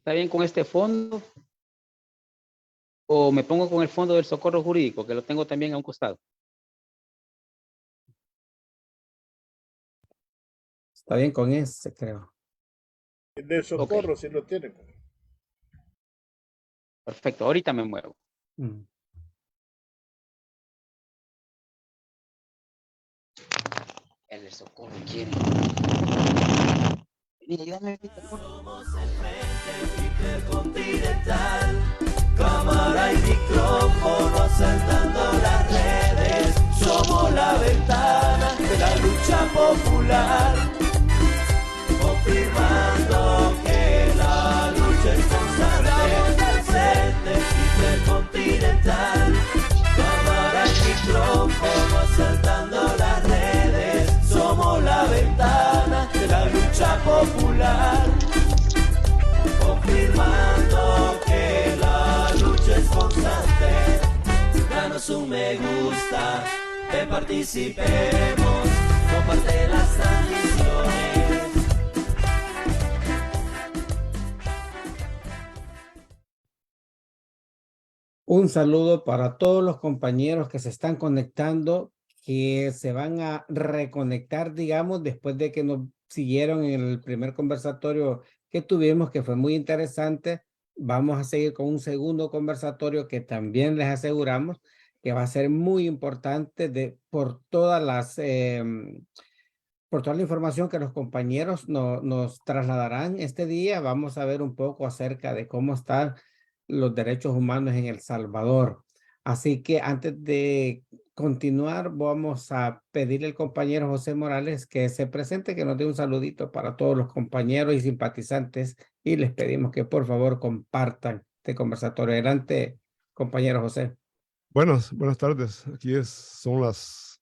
¿Está bien con este fondo? ¿O me pongo con el fondo del socorro jurídico, que lo tengo también a un costado? Está bien con ese, creo. El de socorro, Ok, si lo tienen. perfecto. Ahorita me muevo. Mm. El del socorro quiere. Vení, ayúdame, Peter, por favor. Somos el Frente Intercontinental, cámara y micrófono asaltando las redes. Somos la ventana de la lucha popular, confirmando que la lucha es constante. El Frente Intercontinental, cámara y micrófono asaltando las redes. Somos la ventana de la lucha popular, confirmando que la lucha es constante. Danos un me gusta, ven participemos, comparte las transmisiones. Un saludo para todos los compañeros que se están conectando, que se van a reconectar, digamos, después de que nos siguieron en el primer conversatorio que tuvimos, que fue muy interesante. Vamos a seguir con un segundo conversatorio que también les aseguramos que va a ser muy importante por todas las por toda la información que los compañeros nos trasladarán este día. Vamos a ver un poco acerca de cómo están los derechos humanos en El Salvador. Así que antes de continuar, vamos a pedirle al compañero José Morales que se presente, que nos dé un saludito para todos los compañeros y simpatizantes, y les pedimos que por favor compartan este conversatorio. Adelante, compañero José. Buenas tardes. Son las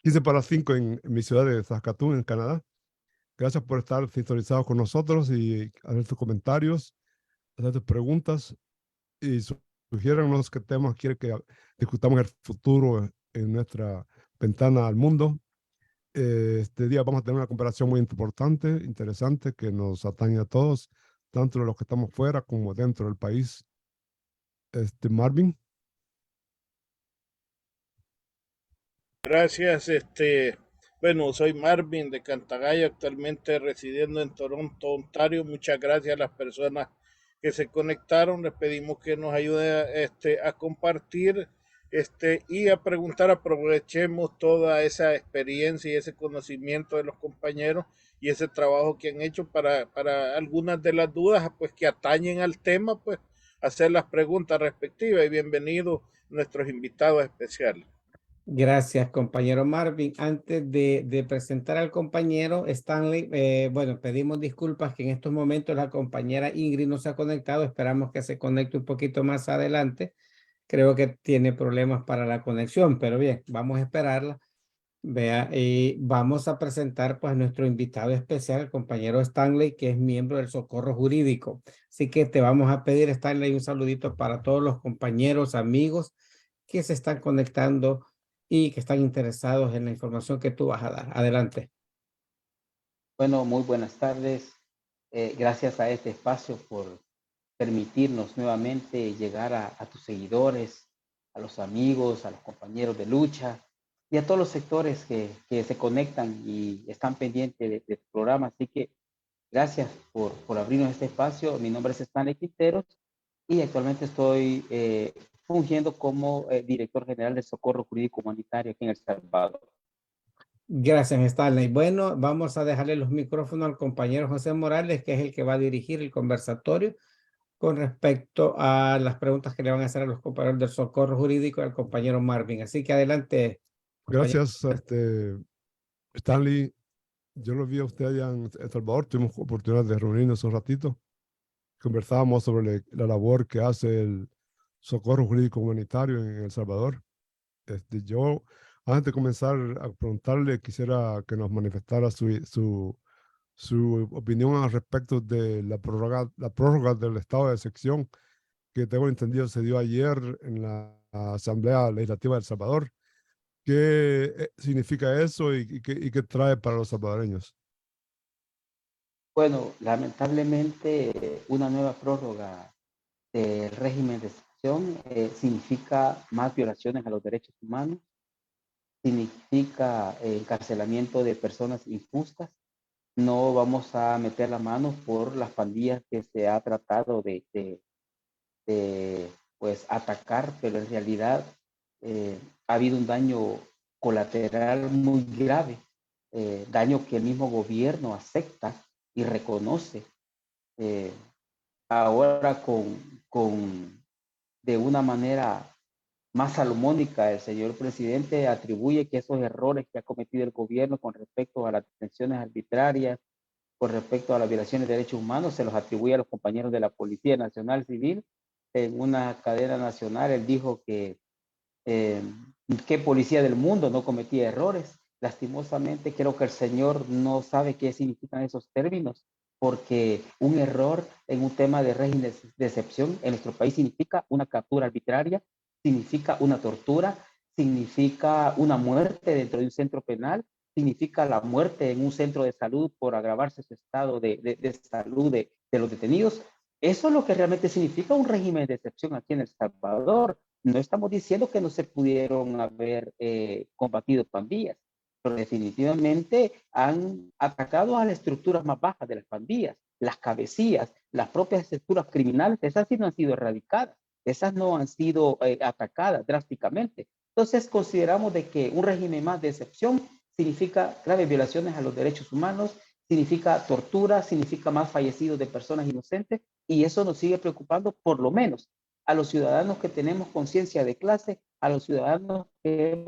15 para las 5 en mi ciudad de Saskatoon, en Canadá. Gracias por estar sintonizados con nosotros y hacer tus comentarios, hacer tus preguntas y sugiéranos qué temas quiere que discutamos en el futuro en nuestra ventana al mundo. Este día vamos a tener una comparación muy importante, interesante, que nos atañe a todos, tanto los que estamos fuera como dentro del país. Marvin. Gracias, bueno, soy Marvin de Cantagallo, actualmente residiendo en Toronto, Ontario. Muchas gracias a las personas que se conectaron. Les pedimos que nos ayude a compartir y a preguntar. Aprovechemos toda esa experiencia y ese conocimiento de los compañeros y ese trabajo que han hecho para algunas de las dudas pues que atañen al tema, pues hacer las preguntas respectivas. Y bienvenidos nuestros invitados especiales. Gracias, compañero Marvin. Antes de presentar al compañero Stanley, bueno, pedimos disculpas que en estos momentos la compañera Ingrid no se ha conectado. Esperamos que se conecte un poquito más adelante. Creo que tiene problemas para la conexión, pero bien, vamos a esperarla. Vea, y vamos a presentar pues a nuestro invitado especial, el compañero Stanley, que es miembro del Socorro Jurídico. Así que te vamos a pedir, Stanley, un saludito para todos los compañeros, amigos que se están conectando y que están interesados en la información que tú vas a dar. Adelante. Bueno, muy buenas tardes. Gracias a este espacio por permitirnos nuevamente llegar a tus seguidores, a los amigos, a los compañeros de lucha y a todos los sectores que se conectan y están pendientes de tu programa. Así que gracias por abrirnos este espacio. Mi nombre es Stanley Quinteros y actualmente estoy fungiendo como director general de Socorro Jurídico Humanitario aquí en El Salvador. Gracias, Stanley. Bueno, vamos a dejarle los micrófonos al compañero José Morales, que es el que va a dirigir el conversatorio con respecto a las preguntas que le van a hacer a los compañeros del Socorro Jurídico y al compañero Marvin. Así que adelante, compañero. Gracias, Stanley. Yo lo vi a usted allá en El Salvador. Tuvimos oportunidad de reunirnos un ratito. Conversábamos sobre la labor que hace el Socorro Jurídico Humanitario en El Salvador. Yo, antes de comenzar a preguntarle, quisiera que nos manifestara su opinión al respecto de la prórroga del estado de excepción, que tengo entendido se dio ayer en la Asamblea Legislativa de El Salvador. ¿Qué significa eso y qué trae para los salvadoreños? Bueno, lamentablemente una nueva prórroga del régimen de excepción significa más violaciones a los derechos humanos, significa encarcelamiento de personas injustas. No vamos a meter la mano por las pandillas que se ha tratado de, pues atacar, pero en realidad ha habido un daño colateral muy grave, daño que el mismo gobierno acepta y reconoce. eh, Ahora de una manera más salomónica, el señor presidente atribuye que esos errores que ha cometido el gobierno con respecto a las detenciones arbitrarias, con respecto a las violaciones de derechos humanos, se los atribuye a los compañeros de la Policía Nacional Civil. En una cadena nacional, él dijo que qué policía del mundo no cometía errores. Lastimosamente, creo que el señor no sabe qué significan esos términos, porque un error en un tema de régimen de excepción en nuestro país significa una captura arbitraria, significa una tortura, significa una muerte dentro de un centro penal, significa la muerte en un centro de salud por agravarse su estado de salud de los detenidos. Eso es lo que realmente significa un régimen de excepción aquí en El Salvador. No estamos diciendo que no se pudieron haber combatido pandillas, pero definitivamente han atacado a las estructuras más bajas de las pandillas, las cabecillas, las propias estructuras criminales. Esas sí no han sido erradicadas, esas no han sido atacadas drásticamente. Entonces consideramos de que un régimen más de excepción significa graves violaciones a los derechos humanos, significa tortura, significa más fallecidos de personas inocentes, y eso nos sigue preocupando por lo menos a los ciudadanos que tenemos conciencia de clase, a los ciudadanos que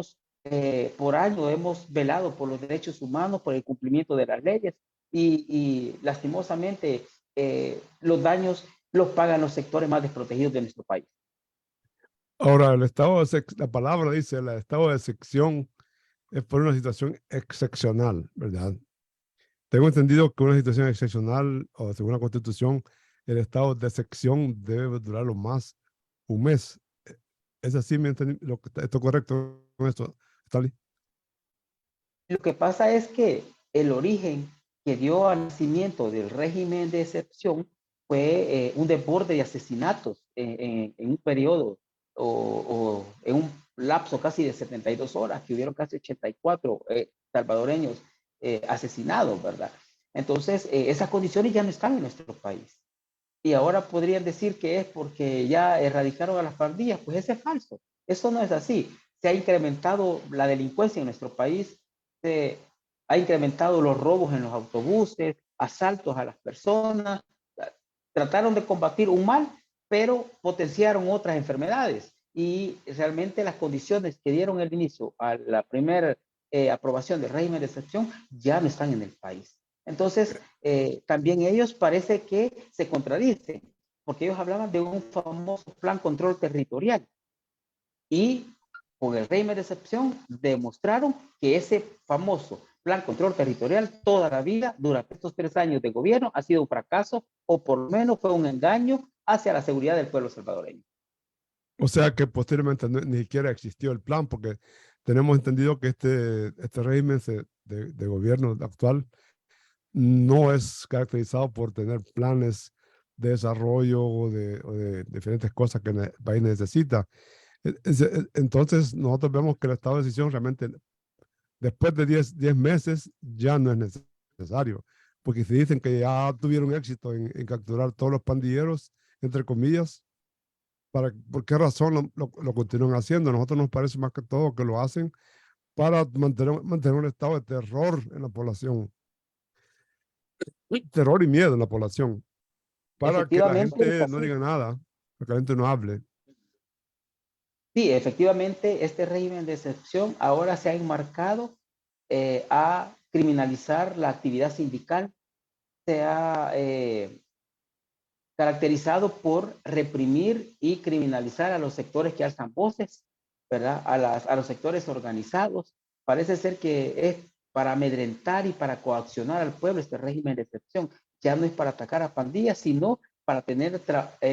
por años hemos velado por los derechos humanos, por el cumplimiento de las leyes, y lastimosamente los daños los pagan los sectores más desprotegidos de nuestro país. Ahora, el estado de la palabra dice, el estado de excepción es por una situación excepcional, ¿verdad? Tengo entendido que una situación excepcional, o según la Constitución, el estado de excepción debe durar lo más un mes. ¿Es así? ¿Esto correcto con esto, Stanley? Lo que pasa es que el origen que dio al nacimiento del régimen de excepción fue un desborde de asesinatos en un periodo o en un lapso casi de 72 horas, que hubieron casi 84 salvadoreños asesinados, ¿verdad? Entonces, esas condiciones ya no están en nuestro país. Y ahora podrían decir que es porque ya erradicaron a las pandillas. Pues eso es falso. Eso no es así. Se ha incrementado la delincuencia en nuestro país, se ha incrementado los robos en los autobuses, asaltos a las personas. Trataron de combatir un mal, pero potenciaron otras enfermedades. Y realmente las condiciones que dieron el inicio a la primera aprobación del régimen de excepción ya no están en el país. Entonces, también ellos parece que se contradicen, porque ellos hablaban de un famoso plan control territorial y con el régimen de excepción demostraron que ese famoso plan control territorial toda la vida, durante estos 3 años de gobierno, ha sido un fracaso o por lo menos fue un engaño hacia la seguridad del pueblo salvadoreño. O sea que posteriormente ni siquiera existió el plan, porque tenemos entendido que este régimen de gobierno actual no es caracterizado por tener planes de desarrollo o de diferentes cosas que el país necesita. Entonces, nosotros vemos que el estado de decisión realmente, después de 10 meses, ya no es necesario. Porque si dicen que ya tuvieron éxito en capturar todos los pandilleros, entre comillas, ¿por qué razón lo continúan haciendo? A nosotros nos parece más que todo que lo hacen para mantener un estado de terror en la población. Terror y miedo en la población. Para que la gente no diga nada, para que la gente no hable. Sí, efectivamente, este régimen de excepción ahora se ha enmarcado a criminalizar la actividad sindical, se ha caracterizado por reprimir y criminalizar a los sectores que alzan voces, ¿verdad? A los sectores organizados. Parece ser que es para amedrentar y para coaccionar al pueblo este régimen de excepción. Ya no es para atacar a pandillas, sino para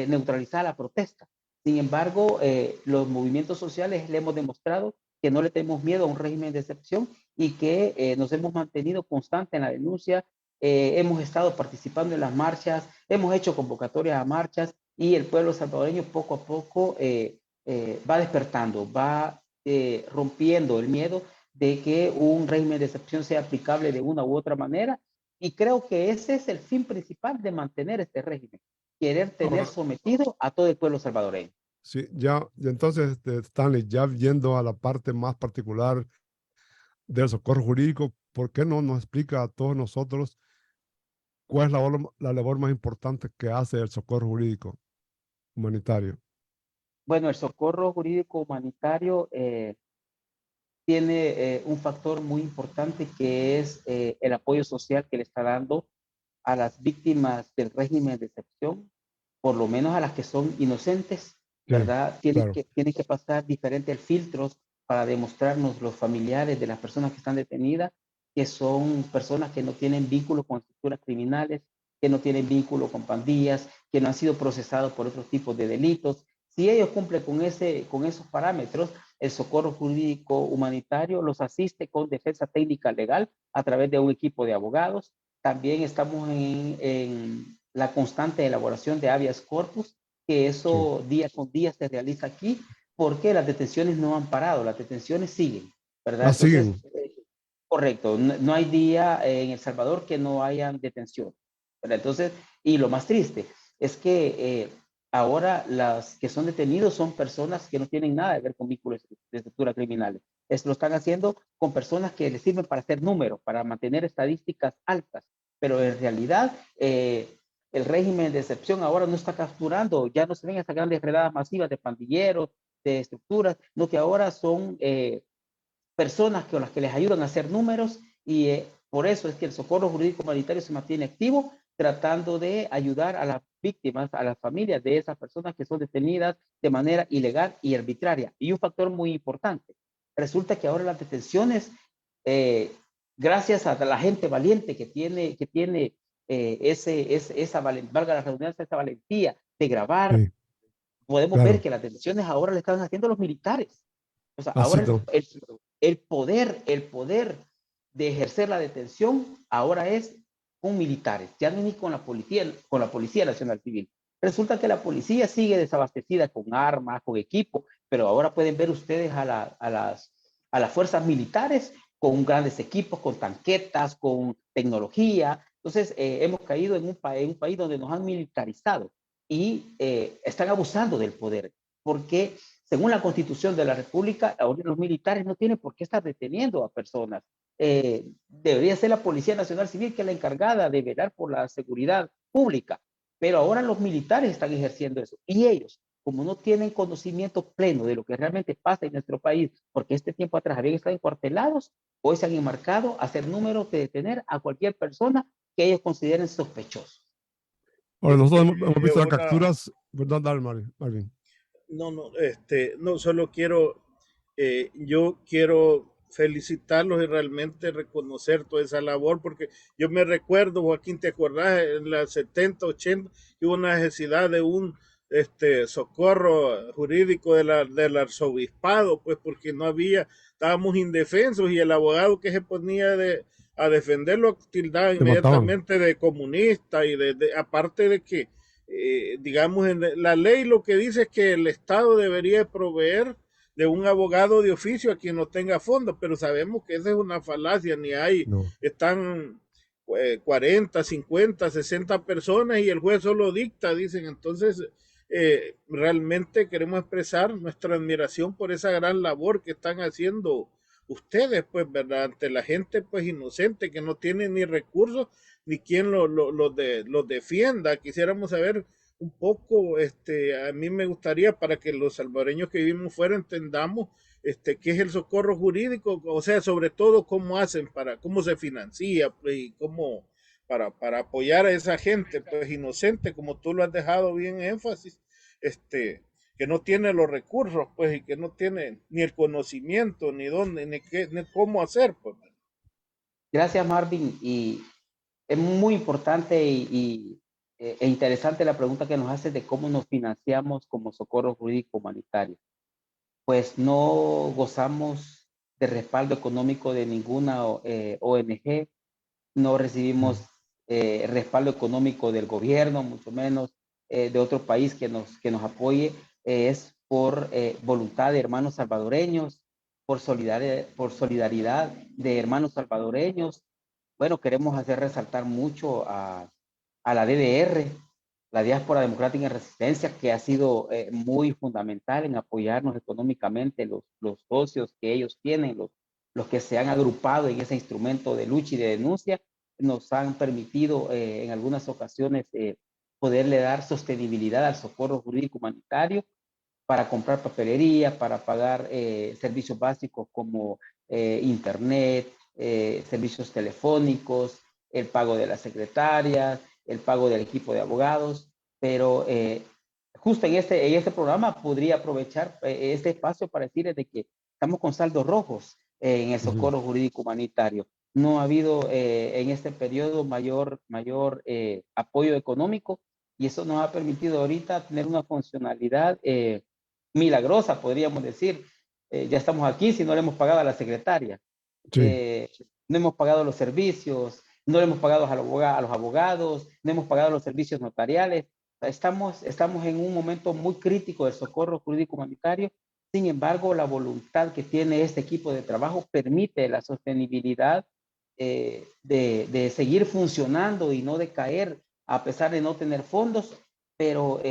neutralizar la protesta. Sin embargo, los movimientos sociales le hemos demostrado que no le tenemos miedo a un régimen de excepción y que nos hemos mantenido constante en la denuncia hemos estado participando en las marchas, hemos hecho convocatorias a marchas y el pueblo salvadoreño poco a poco va despertando, va rompiendo el miedo de que un régimen de excepción sea aplicable de una u otra manera. Y creo que ese es el fin principal de mantener este régimen, querer tener Ahora, sometido a todo el pueblo salvadoreño. sí, ya, y entonces, Stanley, ya yendo a la parte más particular del socorro jurídico, ¿por qué no nos explica a todos nosotros cuál es la labor más importante que hace el socorro jurídico humanitario? Bueno, el socorro jurídico humanitario tiene un factor muy importante que es el apoyo social que le está dando a las víctimas del régimen de excepción, por lo menos a las que son inocentes, Sí, ¿verdad? claro. Tienen que pasar diferentes filtros para demostrarnos los familiares de las personas que están detenidas, que son personas que no tienen vínculo con estructuras criminales, que no tienen vínculo con pandillas, que no han sido procesados por otros tipos de delitos. Si ellos cumplen con esos parámetros, el socorro jurídico humanitario los asiste con defensa técnica legal a través de un equipo de abogados. También estamos en la constante elaboración de habeas corpus, que eso Sí. día con día se realiza aquí, porque las detenciones no han parado, las detenciones siguen, ¿verdad? Ah, Entonces, siguen. correcto, no hay día en El Salvador que no hayan detención, ¿verdad? Entonces, y lo más triste es que ahora las que son detenidos son personas que no tienen nada que ver con vínculos de estructura criminales. Esto lo están haciendo con personas que les sirven para hacer números, para mantener estadísticas altas, pero en realidad el régimen de excepción ahora no está capturando, ya no se ven estas grandes redadas masivas de pandilleros, de estructuras, no, que ahora son personas que, las que les ayudan a hacer números y por eso es que el socorro jurídico humanitario se mantiene activo tratando de ayudar a las víctimas, a las familias de esas personas que son detenidas de manera ilegal y arbitraria. Y un factor muy importante, resulta que ahora las detenciones, eh, gracias a la gente valiente que tiene valga la redundancia, esa valentía de grabar, Sí, podemos ver claro. que las detenciones ahora le están haciendo los militares. O sea, Así ahora no. el poder de ejercer la detención ahora es con militares, ya no es ni con la Policía Nacional Civil. Resulta que la policía sigue desabastecida con armas, con equipo, pero ahora pueden ver ustedes a las fuerzas militares con grandes equipos, con tanquetas, con tecnología. Entonces, hemos caído en un país donde nos han militarizado y están abusando del poder, porque según la Constitución de la República, los militares no tienen por qué estar deteniendo a personas. Debería ser la Policía Nacional Civil que es la encargada de velar por la seguridad pública, pero ahora los militares están ejerciendo eso y ellos, como no tienen conocimiento pleno de lo que realmente pasa en nuestro país, porque este tiempo atrás habían estado encuartelados, hoy se han enmarcado a hacer números de detener a cualquier persona que ellos consideren sospechoso. Ahora, nosotros hemos visto las Una, capturas, perdón, dale, Marvin. no, solo quiero, yo quiero felicitarlos y realmente reconocer toda esa labor, porque yo me recuerdo, Joaquín, ¿te acordás? En las 70, 80, que hubo una necesidad de un socorro jurídico del arzobispado, pues porque no había, estábamos indefensos y el abogado que se ponía a defenderlo tildaba Te mataban. inmediatamente de comunista y aparte de que digamos, en la ley lo que dice es que el Estado debería proveer de un abogado de oficio a quien no tenga fondos, pero sabemos que esa es una falacia, ni hay, No. están 40, 50, 60 personas y el juez solo dicta, dicen. Entonces, realmente queremos expresar nuestra admiración por esa gran labor que están haciendo ustedes, pues, ¿verdad? Ante la gente, pues, inocente, que no tiene ni recursos, ni quien los defienda. Quisiéramos saber un poco, a mí me gustaría para que los salvadoreños que vivimos fuera entendamos qué es el socorro jurídico, o sea, sobre todo cómo hacen cómo se financia, pues, y cómo para apoyar a esa gente, pues inocente, como tú lo has dejado bien énfasis, que no tiene los recursos, pues, y que no tiene ni el conocimiento, ni dónde, ni cómo hacer, pues. Gracias, Marvin. Y es muy importante e interesante la pregunta que nos hace de cómo nos financiamos como socorro jurídico humanitario. Pues no gozamos de respaldo económico de ninguna ONG, no recibimos respaldo económico del gobierno, mucho menos de otro país que nos apoye. Es por voluntad de hermanos salvadoreños, por solidaridad de hermanos salvadoreños. Bueno, queremos hacer resaltar mucho a la DDR, la Diáspora Democrática en Resistencia, que ha sido muy fundamental en apoyarnos económicamente, los socios que ellos tienen, los que se han agrupado en ese instrumento de lucha y de denuncia, nos han permitido en algunas ocasiones poderle dar sostenibilidad al socorro jurídico humanitario para comprar papelería, para pagar servicios básicos como internet, servicios telefónicos, el pago de las secretarias, el pago del equipo de abogados, pero justo en este programa podría aprovechar este espacio para decirles de que estamos con saldos rojos en el socorro jurídico humanitario. No ha habido en este periodo mayor apoyo económico y eso nos ha permitido ahorita tener una funcionalidad milagrosa, podríamos decir. Ya estamos aquí si no le hemos pagado a la secretaria. Sí. No hemos pagado los servicios, no le hemos pagado a los abogados, no hemos pagado los servicios notariales. Estamos en un momento muy crítico del socorro jurídico humanitario. Sin embargo, la voluntad que tiene este equipo de trabajo permite la sostenibilidad de seguir funcionando y no decaer a pesar de no tener fondos. Pero,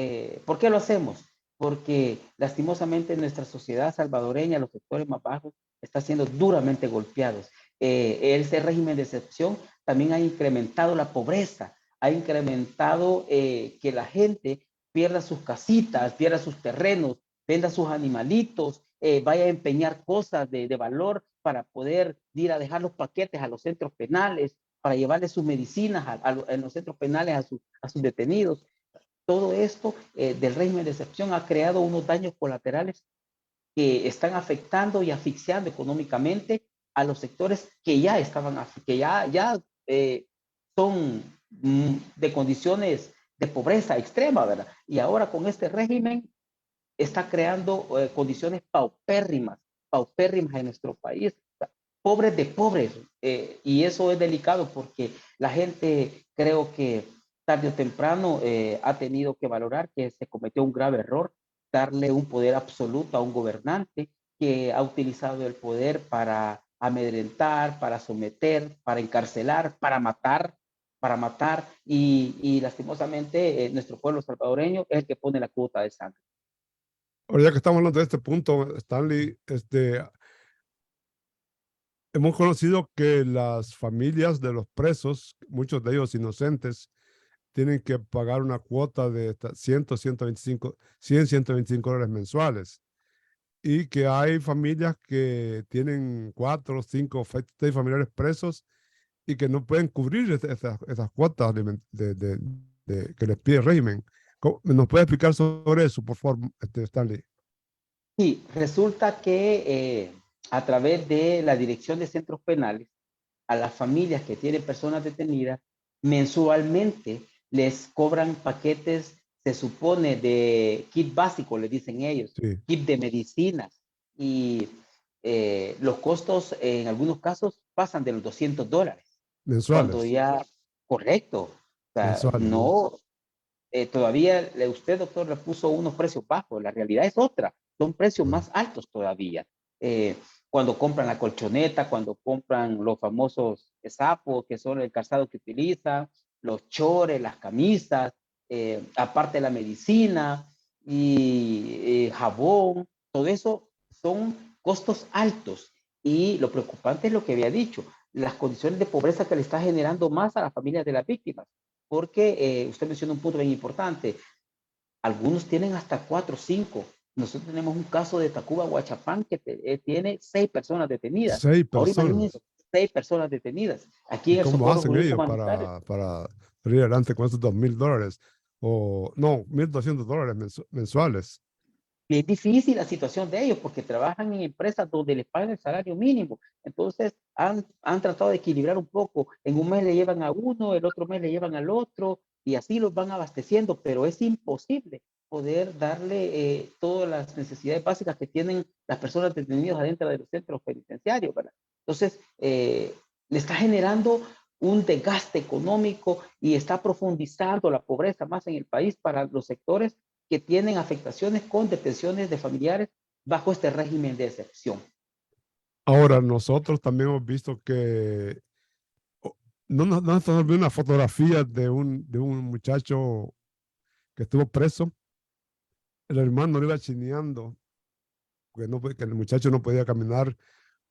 ¿por qué lo hacemos? Porque lastimosamente nuestra sociedad salvadoreña, los sectores más bajos, está siendo duramente golpeados. Ese régimen de excepción también ha incrementado la pobreza, ha incrementado que la gente pierda sus casitas, pierda sus terrenos, venda sus animalitos, vaya a empeñar cosas de valor para poder ir a dejar los paquetes a los centros penales, para llevarle sus medicinas en los centros penales a sus detenidos. Todo esto del régimen de excepción ha creado unos daños colaterales que están afectando y asfixiando económicamente a los sectores que ya estaban, que ya son de condiciones de pobreza extrema, ¿verdad? Y ahora con este régimen está creando condiciones paupérrimas en nuestro país, pobres de pobres, y eso es delicado porque la gente creo que tarde o temprano ha tenido que valorar que se cometió un grave error, darle un poder absoluto a un gobernante que ha utilizado el poder para amedrentar, para someter, para encarcelar, para matar y lastimosamente nuestro pueblo salvadoreño es el que pone la cuota de sangre. Ahora ya que estamos hablando de este punto, Stanley, hemos conocido que las familias de los presos, muchos de ellos inocentes, tienen que pagar una cuota de 125 dólares mensuales. Y que hay familias que tienen 4, 5, 6 familiares presos y que no pueden cubrir esas cuotas que les pide el régimen. ¿Nos puede explicar sobre eso, por favor, Stanley? Sí, resulta que a través de la Dirección de Centros Penales, a las familias que tienen personas detenidas, mensualmente les cobran paquetes, se supone, de kit básico, le dicen ellos, Sí. kit de medicinas, y los costos en algunos casos pasan de los $200. Mensuales. Cuando ya, correcto, o sea, Mensuales, no, todavía usted, doctor, le puso unos precios bajos, la realidad es otra, son precios más altos todavía. Cuando compran la colchoneta, cuando compran los famosos sapos, que son el calzado que utilizan, los chores, las camisas, aparte la medicina y jabón, todo eso son costos altos. Y lo preocupante es lo que había dicho, las condiciones de pobreza que le está generando más a las familias de las víctimas. Porque usted menciona un punto bien importante. Algunos tienen hasta 4 o 5. Nosotros tenemos un caso de Tacuba, Huachapán, que tiene 6 personas detenidas. 6 Ahora personas. imagínense, 6 personas detenidas. Aquí ¿Y en el cómo socorro hacen jurídico ellos humanitario. para salir adelante con esos $2,000? O no, $1,200 mensuales. Y es difícil la situación de ellos porque trabajan en empresas donde les pagan el salario mínimo. Entonces han tratado de equilibrar un poco. En un mes le llevan a uno, el otro mes le llevan al otro y así los van abasteciendo, pero es imposible poder darle todas las necesidades básicas que tienen las personas detenidas adentro de los centros penitenciarios, ¿verdad? Entonces, le está generando un desgaste económico y está profundizando la pobreza más en el país para los sectores que tienen afectaciones con detenciones de familiares bajo este régimen de excepción. Ahora, nosotros también hemos visto que no estamos viendo una fotografía de un muchacho que estuvo preso. El hermano lo iba chineando, que el muchacho no podía caminar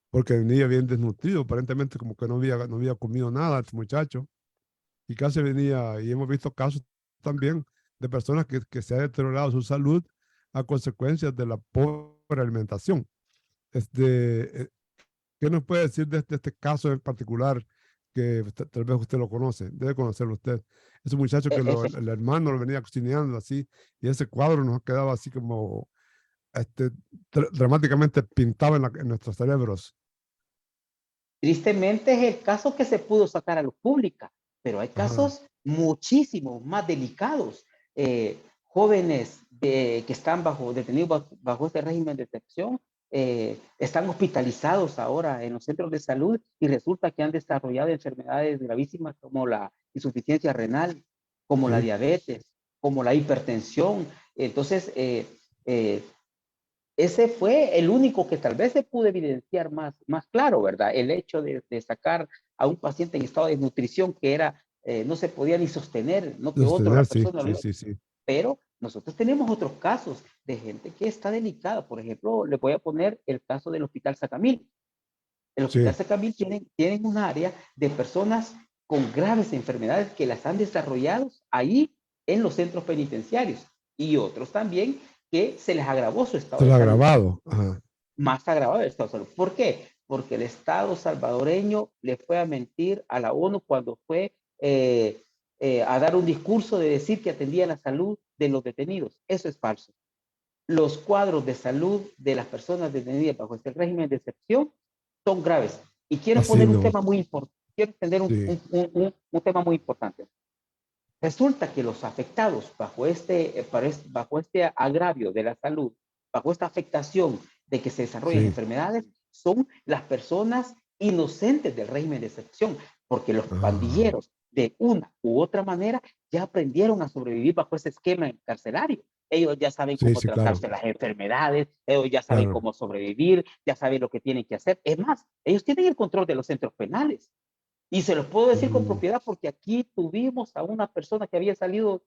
porque venía bien desnutrido, aparentemente como que no había comido nada este muchacho, y casi venía, y hemos visto casos también de personas que se ha deteriorado su salud a consecuencias de la pobre alimentación. Este, ¿Qué nos puede decir de este caso en particular que tal vez usted lo conoce? Debe conocerlo usted. Es un muchacho que el hermano lo venía cocineando así, y ese cuadro nos quedaba así como dramáticamente pintado en nuestros cerebros. Tristemente es el caso que se pudo sacar a luz pública, pero hay Ajá. casos muchísimo más delicados. Jóvenes que están detenidos bajo este régimen de excepción, están hospitalizados ahora en los centros de salud y resulta que han desarrollado enfermedades gravísimas como la insuficiencia renal, como la Sí. diabetes, como la hipertensión. Entonces, ese fue el único que tal vez se pudo evidenciar más claro, ¿verdad? El hecho de sacar a un paciente en estado de desnutrición que era, no se podía ni sostener, no que otro, la Sí, persona. sí. Pero nosotros tenemos otros casos de gente que está delicada. Por ejemplo, le voy a poner el caso del Hospital Sacamil. El Hospital Sí. Sacamil tienen un área de personas con graves enfermedades que las han desarrollado ahí en los centros penitenciarios y otros también que se les agravó su estado Se lo de ha salud. grabado. Ajá. Más agravado el estado de salud. ¿Por qué? Porque el Estado salvadoreño le fue a mentir a la ONU cuando fue a dar un discurso de decir que atendía la salud de los detenidos. Eso es falso. Los cuadros de salud de las personas detenidas bajo este régimen de excepción son graves. Y quiero Así poner un no. tema muy importante. Quiero entender Sí. un tema muy importante. Resulta que los afectados bajo este agravio de la salud, bajo esta afectación de que se desarrollen Sí. enfermedades, son las personas inocentes del régimen de excepción, porque los pandilleros de una u otra manera ya aprendieron a sobrevivir bajo ese esquema carcelario. Ellos ya saben Sí, cómo sí, claro. tratarse las enfermedades, ellos ya saben Claro. cómo sobrevivir, ya saben lo que tienen que hacer. Es más, ellos tienen el control de los centros penales. Y se los puedo decir con propiedad porque aquí tuvimos a una persona que había salido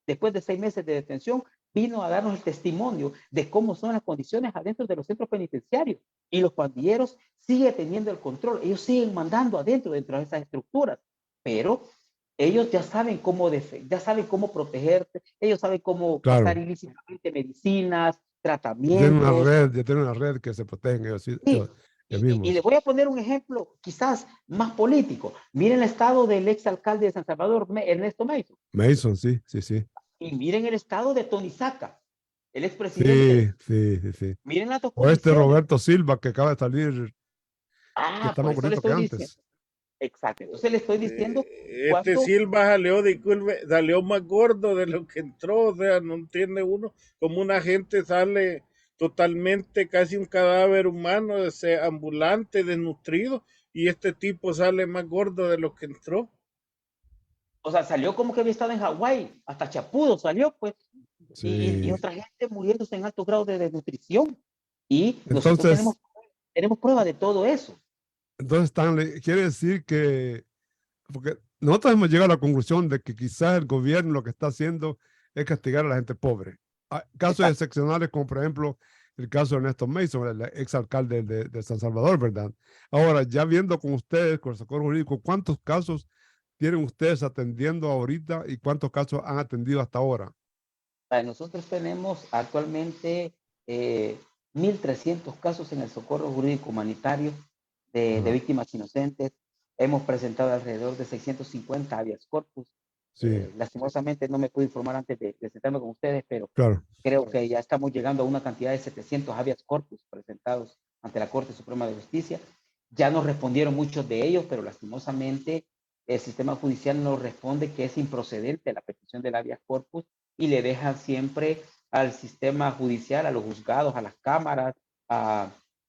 después de 6 meses de detención, vino a darnos el testimonio de cómo son las condiciones adentro de los centros penitenciarios. Y los pandilleros siguen teniendo el control, ellos siguen mandando dentro de esas estructuras, pero ellos ya saben cómo protegerte, ellos saben cómo pasar Claro. ilícitamente medicinas, Ya tienen tratamientos. una red que se protegen ellos Sí, y le mismos. voy a poner un ejemplo quizás más político. Miren el estado del exalcalde de San Salvador, Ernesto Mason, Mason, sí, sí, sí. y miren el estado de Tony Saca, el Sí, expresidente. sí, sí, sí. Miren las dos O condiciones. Roberto Silva que acaba de salir, que está Por más eso le bonito que estoy diciendo. antes. Exacto. Entonces le estoy diciendo Este cuánto. Silva salió, disculpe, salió más gordo de lo que entró, o sea, no entiende uno cómo una gente sale totalmente casi un cadáver humano, ese ambulante, desnutrido, y este tipo sale más gordo de lo que entró. O sea, salió como que había estado en Hawái, hasta chapudo salió, pues, y Sí. otra gente muriéndose en alto grado de desnutrición. Y nosotros Entonces, tenemos prueba de todo eso. Stanley, quiere decir que, porque nosotros hemos llegado a la conclusión de que quizás el gobierno lo que está haciendo es castigar a la gente pobre. Hay casos Exacto. excepcionales como por ejemplo el caso de Ernesto Mason, el exalcalde de San Salvador, ¿verdad? Ahora, ya viendo con ustedes, con el Socorro Jurídico, ¿cuántos casos tienen ustedes atendiendo ahorita y cuántos casos han atendido hasta ahora? Nosotros tenemos actualmente 1.300 casos en el socorro jurídico humanitario de víctimas inocentes. Hemos presentado alrededor de 650 habeas corpus. Sí, Lastimosamente no me pude informar antes de sentarme con ustedes, pero claro. creo que ya estamos llegando a una cantidad de 700 habeas corpus presentados ante la Corte Suprema de Justicia. Ya nos respondieron muchos de ellos, pero lastimosamente el sistema judicial nos responde que es improcedente la petición del habeas corpus y le dejan siempre al sistema judicial, a los juzgados, a las cámaras,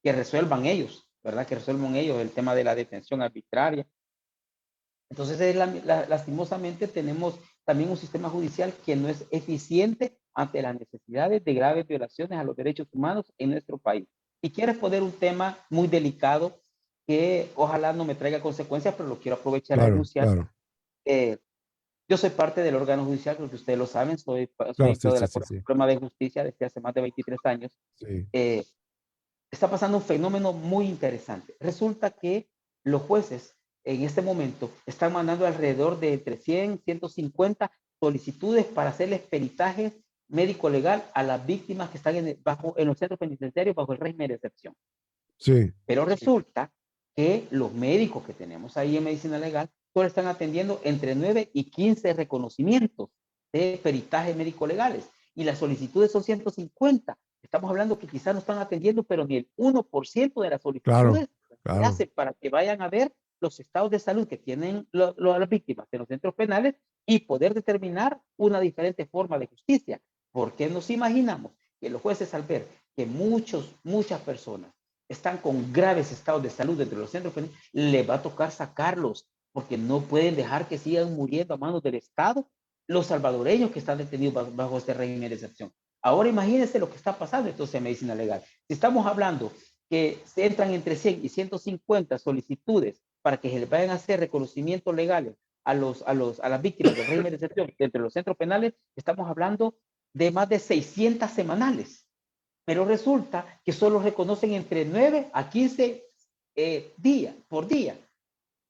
que resuelvan ellos, ¿verdad? Que resuelvan ellos el tema de la detención arbitraria. Entonces, lastimosamente tenemos también un sistema judicial que no es eficiente ante las necesidades de graves violaciones a los derechos humanos en nuestro país. Y quiero exponer un tema muy delicado que ojalá no me traiga consecuencias, pero lo quiero aprovechar a Claro, denunciar. claro, Yo soy parte del órgano judicial, creo que ustedes lo saben, soy claro, sí, diputado de sí, la sí, Corte sí, Suprema de Justicia desde hace más de 23 años. sí, Eh, Está pasando un fenómeno muy interesante. Resulta que los jueces en este momento están mandando alrededor de entre 100, 150 solicitudes para hacerles peritaje médico legal a las víctimas que están en los centros penitenciarios bajo el régimen de excepción. sí, Pero resulta que los médicos que tenemos ahí en medicina legal solo están atendiendo entre 9 y 15 reconocimientos de peritaje médico legales y las solicitudes son 150. Estamos hablando que quizás no están atendiendo, pero ni el 1% de las claro, solicitudes se claro. hace para que vayan a ver los estados de salud que tienen las víctimas en los centros penales y poder determinar una diferente forma de justicia. Porque nos imaginamos que los jueces, al ver que muchas personas están con graves estados de salud dentro de los centros penales, les va a tocar sacarlos, porque no pueden dejar que sigan muriendo a manos del Estado los salvadoreños que están detenidos bajo este régimen de excepción. Ahora imagínense lo que está pasando entonces en medicina legal. Si estamos hablando que se entran entre 100 y 150 solicitudes para que se les vayan a hacer reconocimientos legales a las víctimas del régimen de excepción dentro de los centros penales, estamos hablando de más de 600 semanales. Pero resulta que solo reconocen entre 9 a 15 días por día.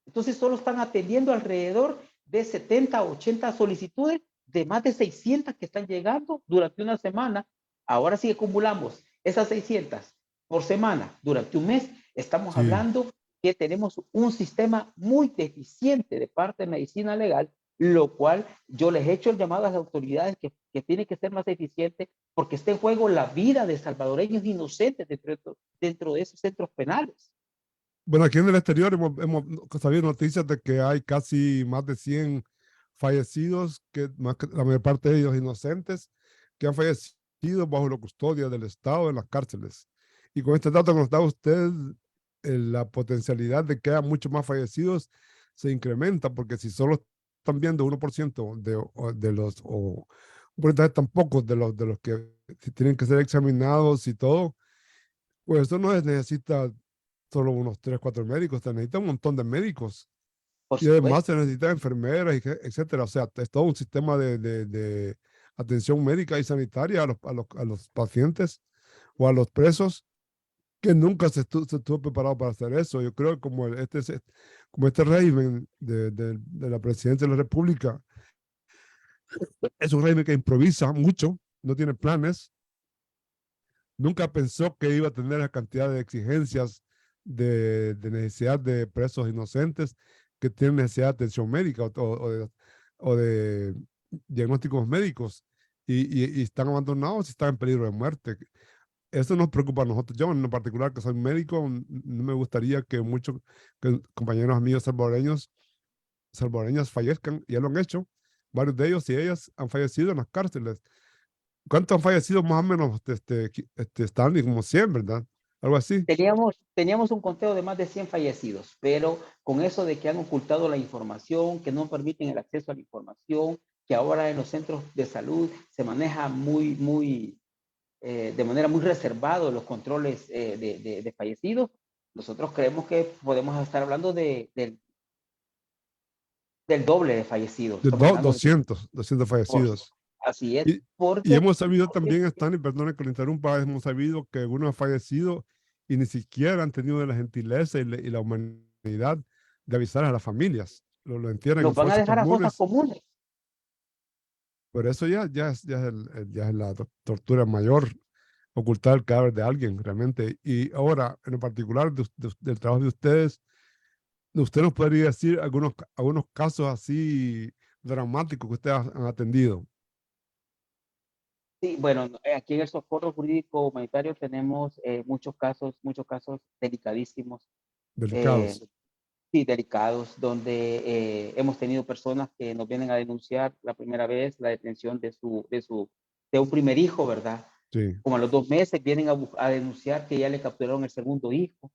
Entonces solo están atendiendo alrededor de 70 o 80 solicitudes de más de 600 que están llegando durante una semana. Ahora si acumulamos esas 600 por semana durante un mes, estamos Sí. hablando que tenemos un sistema muy deficiente de parte de medicina legal, lo cual yo les he hecho el llamado a las autoridades que tiene que ser más eficiente porque está en juego la vida de salvadoreños inocentes dentro de esos centros penales. Bueno, aquí en el exterior hemos sabido noticias de que hay casi más de 100 fallecidos, que la mayor parte de ellos inocentes, que han fallecido bajo la custodia del Estado en las cárceles. Y con este dato que nos da usted, la potencialidad de que haya muchos más fallecidos se incrementa, porque si solo están viendo 1% de los, o un porcentaje tan pocos de los que tienen que ser examinados y todo, pues eso no necesita solo unos 3, 4 médicos, se necesita un montón de médicos. Por Y además supuesto. se necesitan enfermeras, etcétera. O sea, es todo un sistema de atención médica y sanitaria a los pacientes o a los presos que nunca se estuvo preparado para hacer eso. Yo creo que como este régimen de la presidencia de la República es un régimen que improvisa mucho, no tiene planes, nunca pensó que iba a tener la cantidad de exigencias de necesidad de presos inocentes que tienen necesidad de atención médica o de diagnósticos médicos y están abandonados y están en peligro de muerte. Eso nos preocupa a nosotros. Yo en particular, que soy médico, no me gustaría que muchos compañeros míos salvadoreñas fallezcan, ya lo han hecho. Varios de ellos y ellas han fallecido en las cárceles. ¿Cuántos han fallecido más o menos, Stanley? Como 100, ¿verdad? Algo así. Teníamos un conteo de más de 100 fallecidos, pero con eso de que han ocultado la información, que no permiten el acceso a la información, que ahora en los centros de salud se maneja de manera muy reservada los controles de fallecidos, nosotros creemos que podemos estar hablando del doble de fallecidos. De Estamos hablando de 200 por, fallecidos. así es, Y porque hemos sabido también, Stanley, perdone que lo interrumpa, hemos sabido que algunos han fallecido y ni siquiera han tenido la gentileza y la humanidad de avisar a las familias. Lo entierran los en van a fosas dejar a fosas comunes. comunes. Por eso ya es la tortura mayor, ocultar el cadáver de alguien realmente. Y ahora, en lo particular del trabajo de ustedes, ¿usted nos podría decir algunos casos así dramáticos que ustedes han atendido? Sí, bueno, aquí en el socorro jurídico humanitario tenemos muchos casos delicadísimos, eh, Delicados. sí, delicados, donde hemos tenido personas que nos vienen a denunciar la primera vez la detención de un primer hijo, ¿verdad? Sí, Como a los 2 meses vienen a denunciar que ya le capturaron el segundo hijo.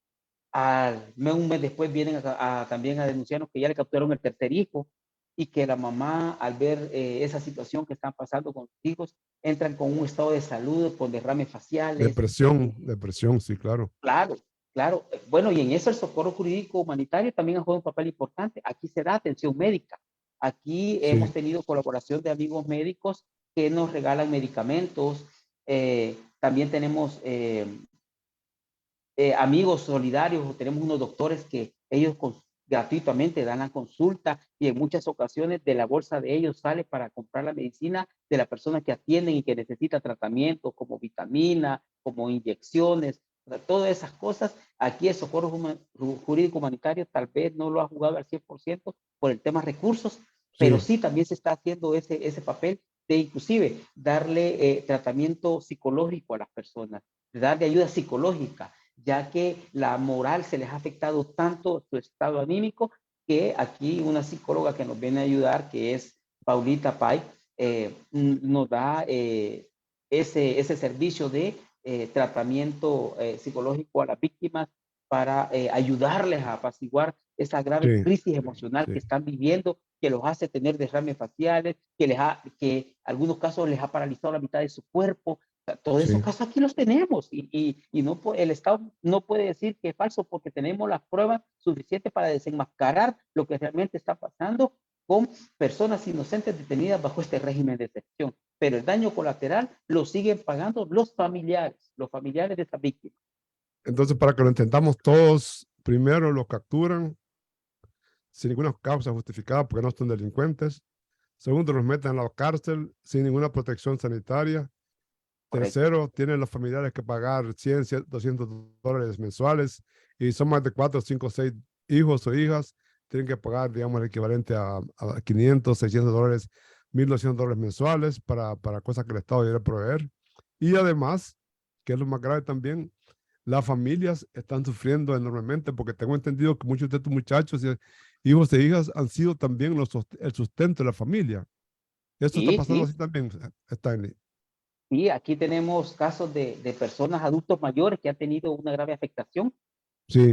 un mes después vienen también a denunciarnos que ya le capturaron el tercer hijo y que la mamá, al ver esa situación que están pasando con sus hijos, entran con un estado de salud, con derrames faciales. Depresión, sí, claro. Claro, claro. Bueno, y en eso el socorro jurídico humanitario también ha jugado un papel importante. Aquí se da atención médica. Aquí Sí. hemos tenido colaboración de amigos médicos que nos regalan medicamentos. También tenemos amigos solidarios, tenemos unos doctores que ellos gratuitamente dan la consulta y en muchas ocasiones de la bolsa de ellos sale para comprar la medicina de la persona que atienden y que necesita tratamiento como vitamina, como inyecciones, todas esas cosas. Aquí el socorro jurídico humanitario tal vez no lo ha jugado al 100% por el tema recursos, pero sí también se está haciendo ese papel de inclusive darle tratamiento psicológico a las personas, de darle ayuda psicológica, ya que la moral se les ha afectado tanto su estado anímico, que aquí una psicóloga que nos viene a ayudar, que es Paulita Pay, nos da ese servicio de tratamiento psicológico a las víctimas para ayudarles a apaciguar esa grave crisis emocional que están viviendo, que los hace tener derrames faciales, que en algunos casos les ha paralizado la mitad de su cuerpo. Todos esos casos aquí los tenemos y no, el Estado no puede decir que es falso porque tenemos las pruebas suficientes para desenmascarar lo que realmente está pasando con personas inocentes detenidas bajo este régimen de excepción. Pero el daño colateral lo siguen pagando los familiares de esta víctima. Entonces, para que lo entendamos todos, primero los capturan sin ninguna causa justificada porque no son delincuentes. Segundo, los meten a la cárcel sin ninguna protección sanitaria. Tercero, tienen los familiares que pagar 100, 200 dólares mensuales y son más de 4, 5, 6 hijos o hijas, tienen que pagar, digamos, el equivalente a 500, 600 dólares, 1.200 dólares mensuales para cosas que el Estado debe proveer. Y además, que es lo más grave también, las familias están sufriendo enormemente porque tengo entendido que muchos de estos muchachos, hijos e hijas, han sido también el sustento de la familia. ¿Eso está pasando así también, Stanley? Sí, aquí tenemos casos de personas, adultos mayores que han tenido una grave afectación,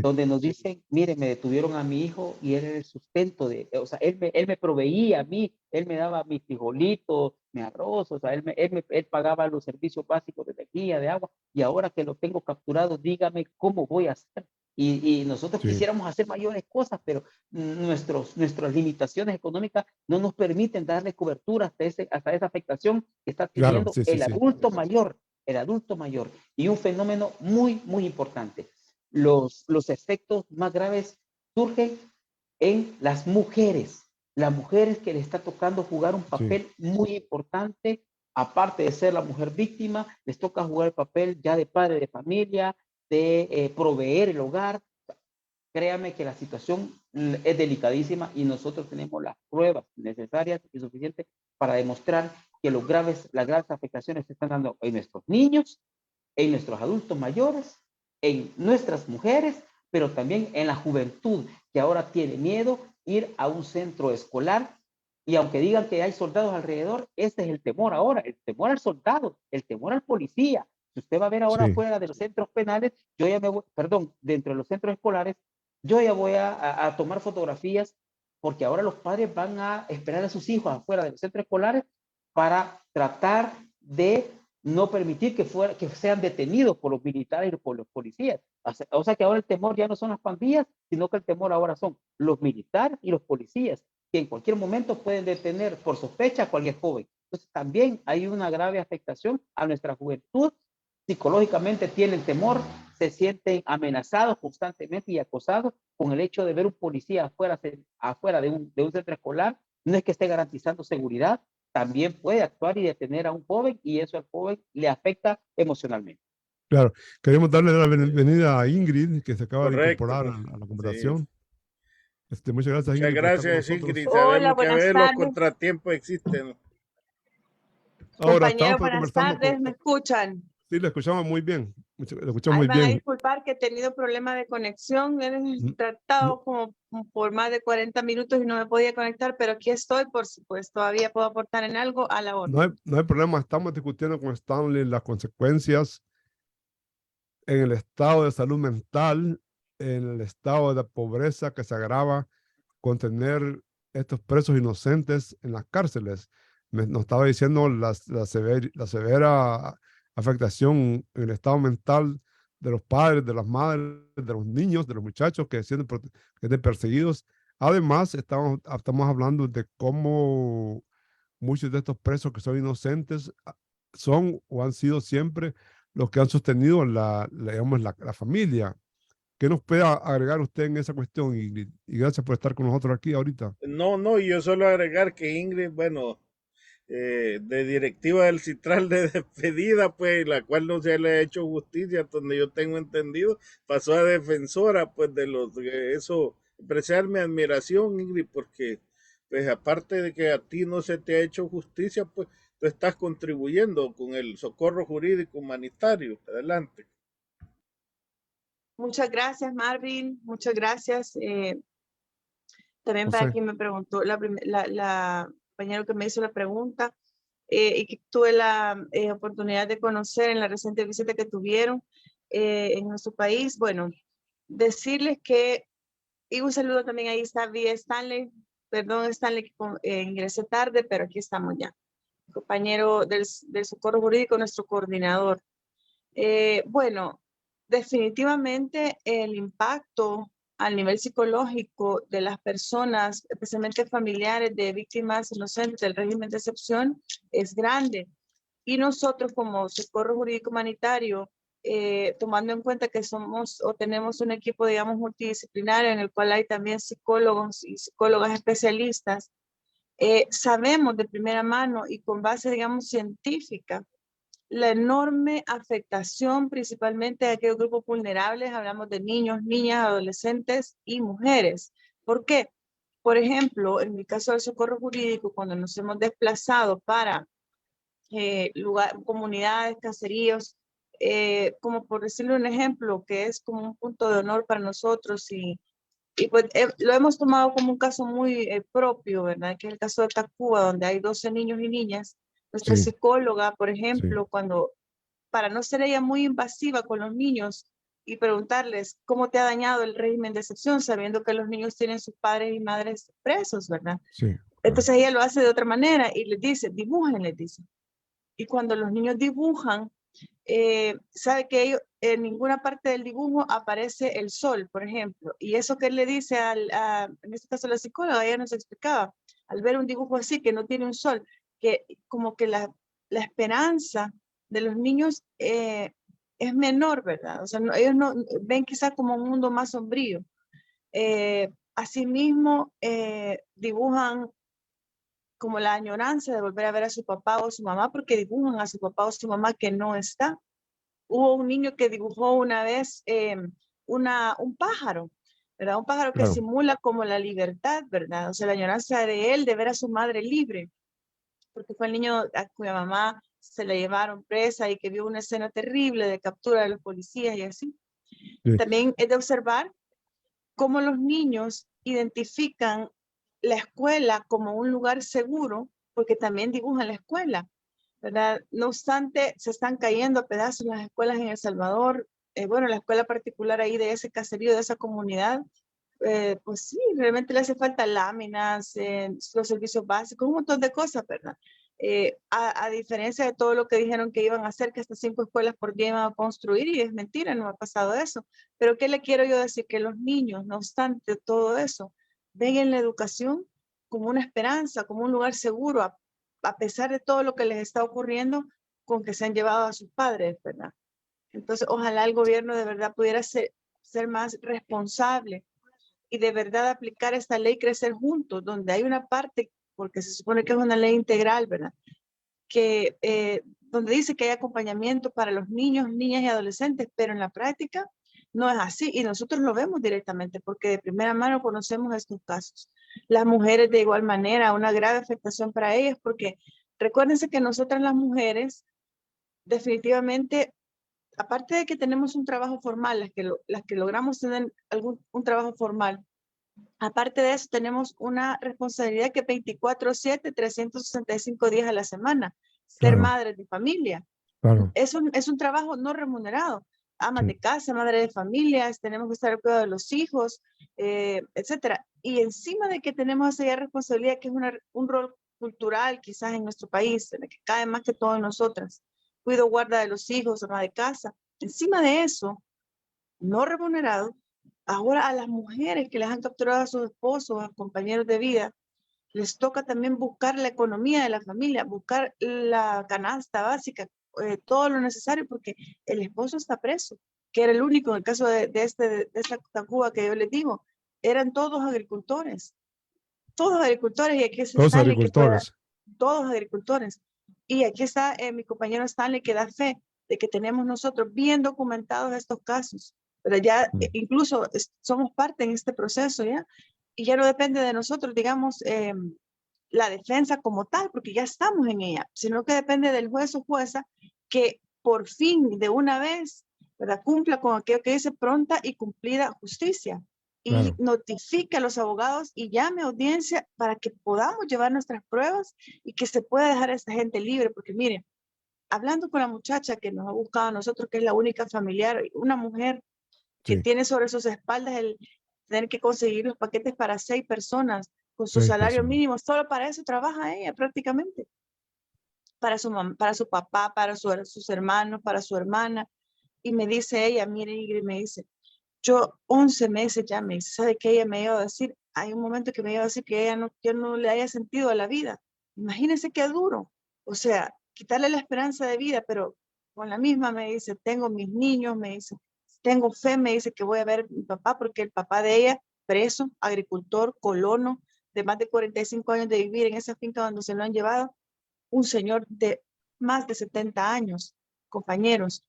donde nos dicen, mire, me detuvieron a mi hijo y él era el sustento o sea, él me proveía a mí, él me daba mis frijolitos, mi arroz, o sea, él pagaba los servicios básicos de energía, de agua, y ahora que lo tengo capturado, dígame cómo voy a hacer. Y nosotros quisiéramos hacer mayores cosas, pero nuestras limitaciones económicas no nos permiten darle cobertura hasta esa afectación que está teniendo el adulto mayor. Y un fenómeno muy, muy importante. Los efectos más graves surgen en las mujeres que les está tocando jugar un papel muy importante, aparte de ser la mujer víctima, les toca jugar el papel ya de padre de familia, de proveer el hogar. Créame que la situación es delicadísima y nosotros tenemos las pruebas necesarias y suficientes para demostrar que las graves afectaciones se están dando en nuestros niños, en nuestros adultos mayores, en nuestras mujeres, pero también en la juventud, que ahora tiene miedo ir a un centro escolar. Y aunque digan que hay soldados alrededor, ese es el temor ahora, el temor al soldado, el temor al policía. Si usted va a ver ahora afuera de los centros penales, dentro de los centros escolares, yo ya voy a tomar fotografías porque ahora los padres van a esperar a sus hijos afuera de los centros escolares para tratar de no permitir que sean detenidos por los militares y por los policías. O sea que ahora el temor ya no son las pandillas, sino que el temor ahora son los militares y los policías, que en cualquier momento pueden detener por sospecha a cualquier joven. Entonces también hay una grave afectación a nuestra juventud. Psicológicamente tienen temor, se sienten amenazados constantemente y acosados con el hecho de ver un policía afuera de un centro escolar. No es que esté garantizando seguridad, también puede actuar y detener a un joven y eso al joven le afecta emocionalmente. Claro, queremos darle la bienvenida a Ingrid, que se acaba de incorporar a la conversación. Muchas gracias, Ingrid. Muchas gracias, Ingrid. Hola, Sabemos que a veces los contratiempos existen. Ahora, compañeros, buenas tardes, ¿me escuchan? Sí, le escuchamos muy bien. Lo escuchamos muy van bien. a disculpar que he tenido problemas de conexión. He tratado como por más de 40 minutos y no me podía conectar, pero aquí estoy, por supuesto, todavía puedo aportar en algo a la orden. No hay problema, estamos discutiendo con Stanley las consecuencias en el estado de salud mental en el estado de pobreza que se agrava con tener estos presos inocentes en las cárceles. Nos estaba diciendo la severa afectación en el estado mental de los padres, de las madres, de los niños, de los muchachos que sienten perseguidos. Además, estamos hablando de cómo muchos de estos presos que son inocentes son o han sido siempre los que han sostenido digamos, la familia. ¿Qué nos puede agregar usted en esa cuestión? Y gracias por estar con nosotros aquí ahorita. No, y yo solo agregar que Ingrid, bueno, de directiva del Citral de despedida, pues, la cual no se le ha hecho justicia, donde yo tengo entendido, pasó a defensora, pues, de los, eso, expresar mi admiración, Ingrid, porque, pues, aparte de que a ti no se te ha hecho justicia, pues, tú estás contribuyendo con el socorro jurídico humanitario. Adelante. Muchas gracias, Marvin. Muchas gracias. También para José. quien me preguntó, la compañera que me hizo la pregunta y que tuve la oportunidad de conocer en la reciente visita que tuvieron en nuestro país. Bueno, decirles que, y un saludo también, ahí está vía Stanley. Perdón, Stanley, que ingresé tarde, pero aquí estamos ya. Compañero del Socorro Jurídico, nuestro coordinador. Bueno, definitivamente el impacto al nivel psicológico de las personas, especialmente familiares de víctimas inocentes del régimen de excepción, es grande. Y nosotros como Socorro Jurídico Humanitario, tomando en cuenta que somos o tenemos un equipo, digamos, multidisciplinario en el cual hay también psicólogos y psicólogas especialistas, sabemos de primera mano y con base, digamos, científica, la enorme afectación principalmente de aquellos grupos vulnerables. Hablamos de niños, niñas, adolescentes y mujeres. ¿Por qué? Por ejemplo, en mi caso del socorro jurídico, cuando nos hemos desplazado para comunidades, caseríos, como por decirle un ejemplo, que es como un punto de honor para nosotros y pues lo hemos tomado como un caso muy propio, ¿verdad? Que es el caso de Tacuba, donde hay 12 niños y niñas. Nuestra Sí, psicóloga, por sí, ejemplo, para no ser ella muy invasiva con los niños y preguntarles cómo te ha dañado el régimen de excepción, sabiendo que los niños tienen sus padres y madres presos, ¿verdad? sí, claro. Entonces ella lo hace de otra manera y les dice, dibujen, les dice. Y cuando los niños dibujan, sabe que ellos, en ninguna parte del dibujo aparece el sol, por ejemplo. Y eso que él le dice, en este caso la psicóloga, ella nos explicaba, al ver un dibujo así que no tiene un sol, que como que la esperanza de los niños es menor, ¿verdad? O sea, ellos no ven quizás como un mundo más sombrío. Asimismo, dibujan como la añoranza de volver a ver a su papá o su mamá, porque dibujan a su papá o su mamá que no está. Hubo un niño que dibujó una vez un pájaro, ¿verdad? Un pájaro que Claro. simula como la libertad, ¿verdad? O sea, la añoranza de él de ver a su madre libre, porque fue el niño a cuya mamá se la llevaron presa y que vio una escena terrible de captura de los policías y así. Sí. También es de observar cómo los niños identifican la escuela como un lugar seguro, porque también dibujan la escuela, ¿verdad? No obstante, se están cayendo a pedazos las escuelas en El Salvador. Bueno, la escuela particular ahí de ese caserío, de esa comunidad, pues sí, realmente le hace falta láminas, los servicios básicos, un montón de cosas, ¿verdad? A diferencia de todo lo que dijeron que iban a hacer, que hasta 5 escuelas por día iban a construir, y es mentira, no ha pasado eso. Pero ¿qué le quiero yo decir? Que los niños, no obstante todo eso, ven en la educación como una esperanza, como un lugar seguro, a pesar de todo lo que les está ocurriendo con que se han llevado a sus padres, ¿verdad? Entonces, ojalá el gobierno de verdad pudiera ser más responsable y de verdad aplicar esta ley Crecer Juntos, donde hay una parte, porque se supone que es una ley integral, ¿verdad? Que donde dice que hay acompañamiento para los niños, niñas y adolescentes, pero en la práctica no es así y nosotros lo vemos directamente porque de primera mano conocemos estos casos. Las mujeres de igual manera, una grave afectación para ellas porque recuérdense que nosotras las mujeres definitivamente, aparte de que tenemos un trabajo formal, las que logramos tener un trabajo formal, aparte de eso tenemos una responsabilidad que 24/7, 365 días a la semana, ser Claro. madres de familia. Claro. Es un trabajo no remunerado. amas Sí. de casa, madre de familias, tenemos que estar al cuidado de los hijos, etcétera. Y encima de que tenemos esa responsabilidad, que es un rol cultural quizás en nuestro país, en el que cae más que todo en nosotras, cuido, guarda de los hijos, ama de casa. Encima de eso, no remunerado, ahora a las mujeres que les han capturado a sus esposos, a compañeros de vida, les toca también buscar la economía de la familia, buscar la canasta básica, todo lo necesario, porque el esposo está preso, que era el único, en el caso de esta Tacuba que yo les digo, eran todos agricultores, y aquí es Todos Stanley que pueda, agricultores. todos agricultores. Y aquí está mi compañero Stanley que da fe de que tenemos nosotros bien documentados estos casos, pero ya incluso somos parte en este proceso, ¿ya? Y ya no depende de nosotros, digamos, la defensa como tal, porque ya estamos en ella, sino que depende del juez o jueza que por fin, de una vez, ¿verdad?, cumpla con aquello que dice pronta y cumplida justicia y Claro. notifique a los abogados y llame a audiencia para que podamos llevar nuestras pruebas y que se pueda dejar a esta gente libre, porque miren, hablando con la muchacha que nos ha buscado a nosotros, que es la única familiar, una mujer que Sí. tiene sobre sus espaldas el tener que conseguir los paquetes para 6 personas con su 6 salario personas. mínimo, solo para eso trabaja ella prácticamente, para su mamá, para su papá, para sus hermanos, para su hermana, y me dice ella, mire Ingrid, me dice, yo 11 meses ya, me dice, ¿sabe qué ella me iba a decir? Hay un momento que me iba a decir que ella no, yo no le haya sentido a la vida. Imagínense qué duro, o sea, quitarle la esperanza de vida, pero con la misma me dice, tengo mis niños, me dice, tengo fe, me dice que voy a ver a mi papá, porque el papá de ella, preso, agricultor, colono, de más de 45 años de vivir en esa finca donde se lo han llevado, un señor de más de 70 años, compañeros.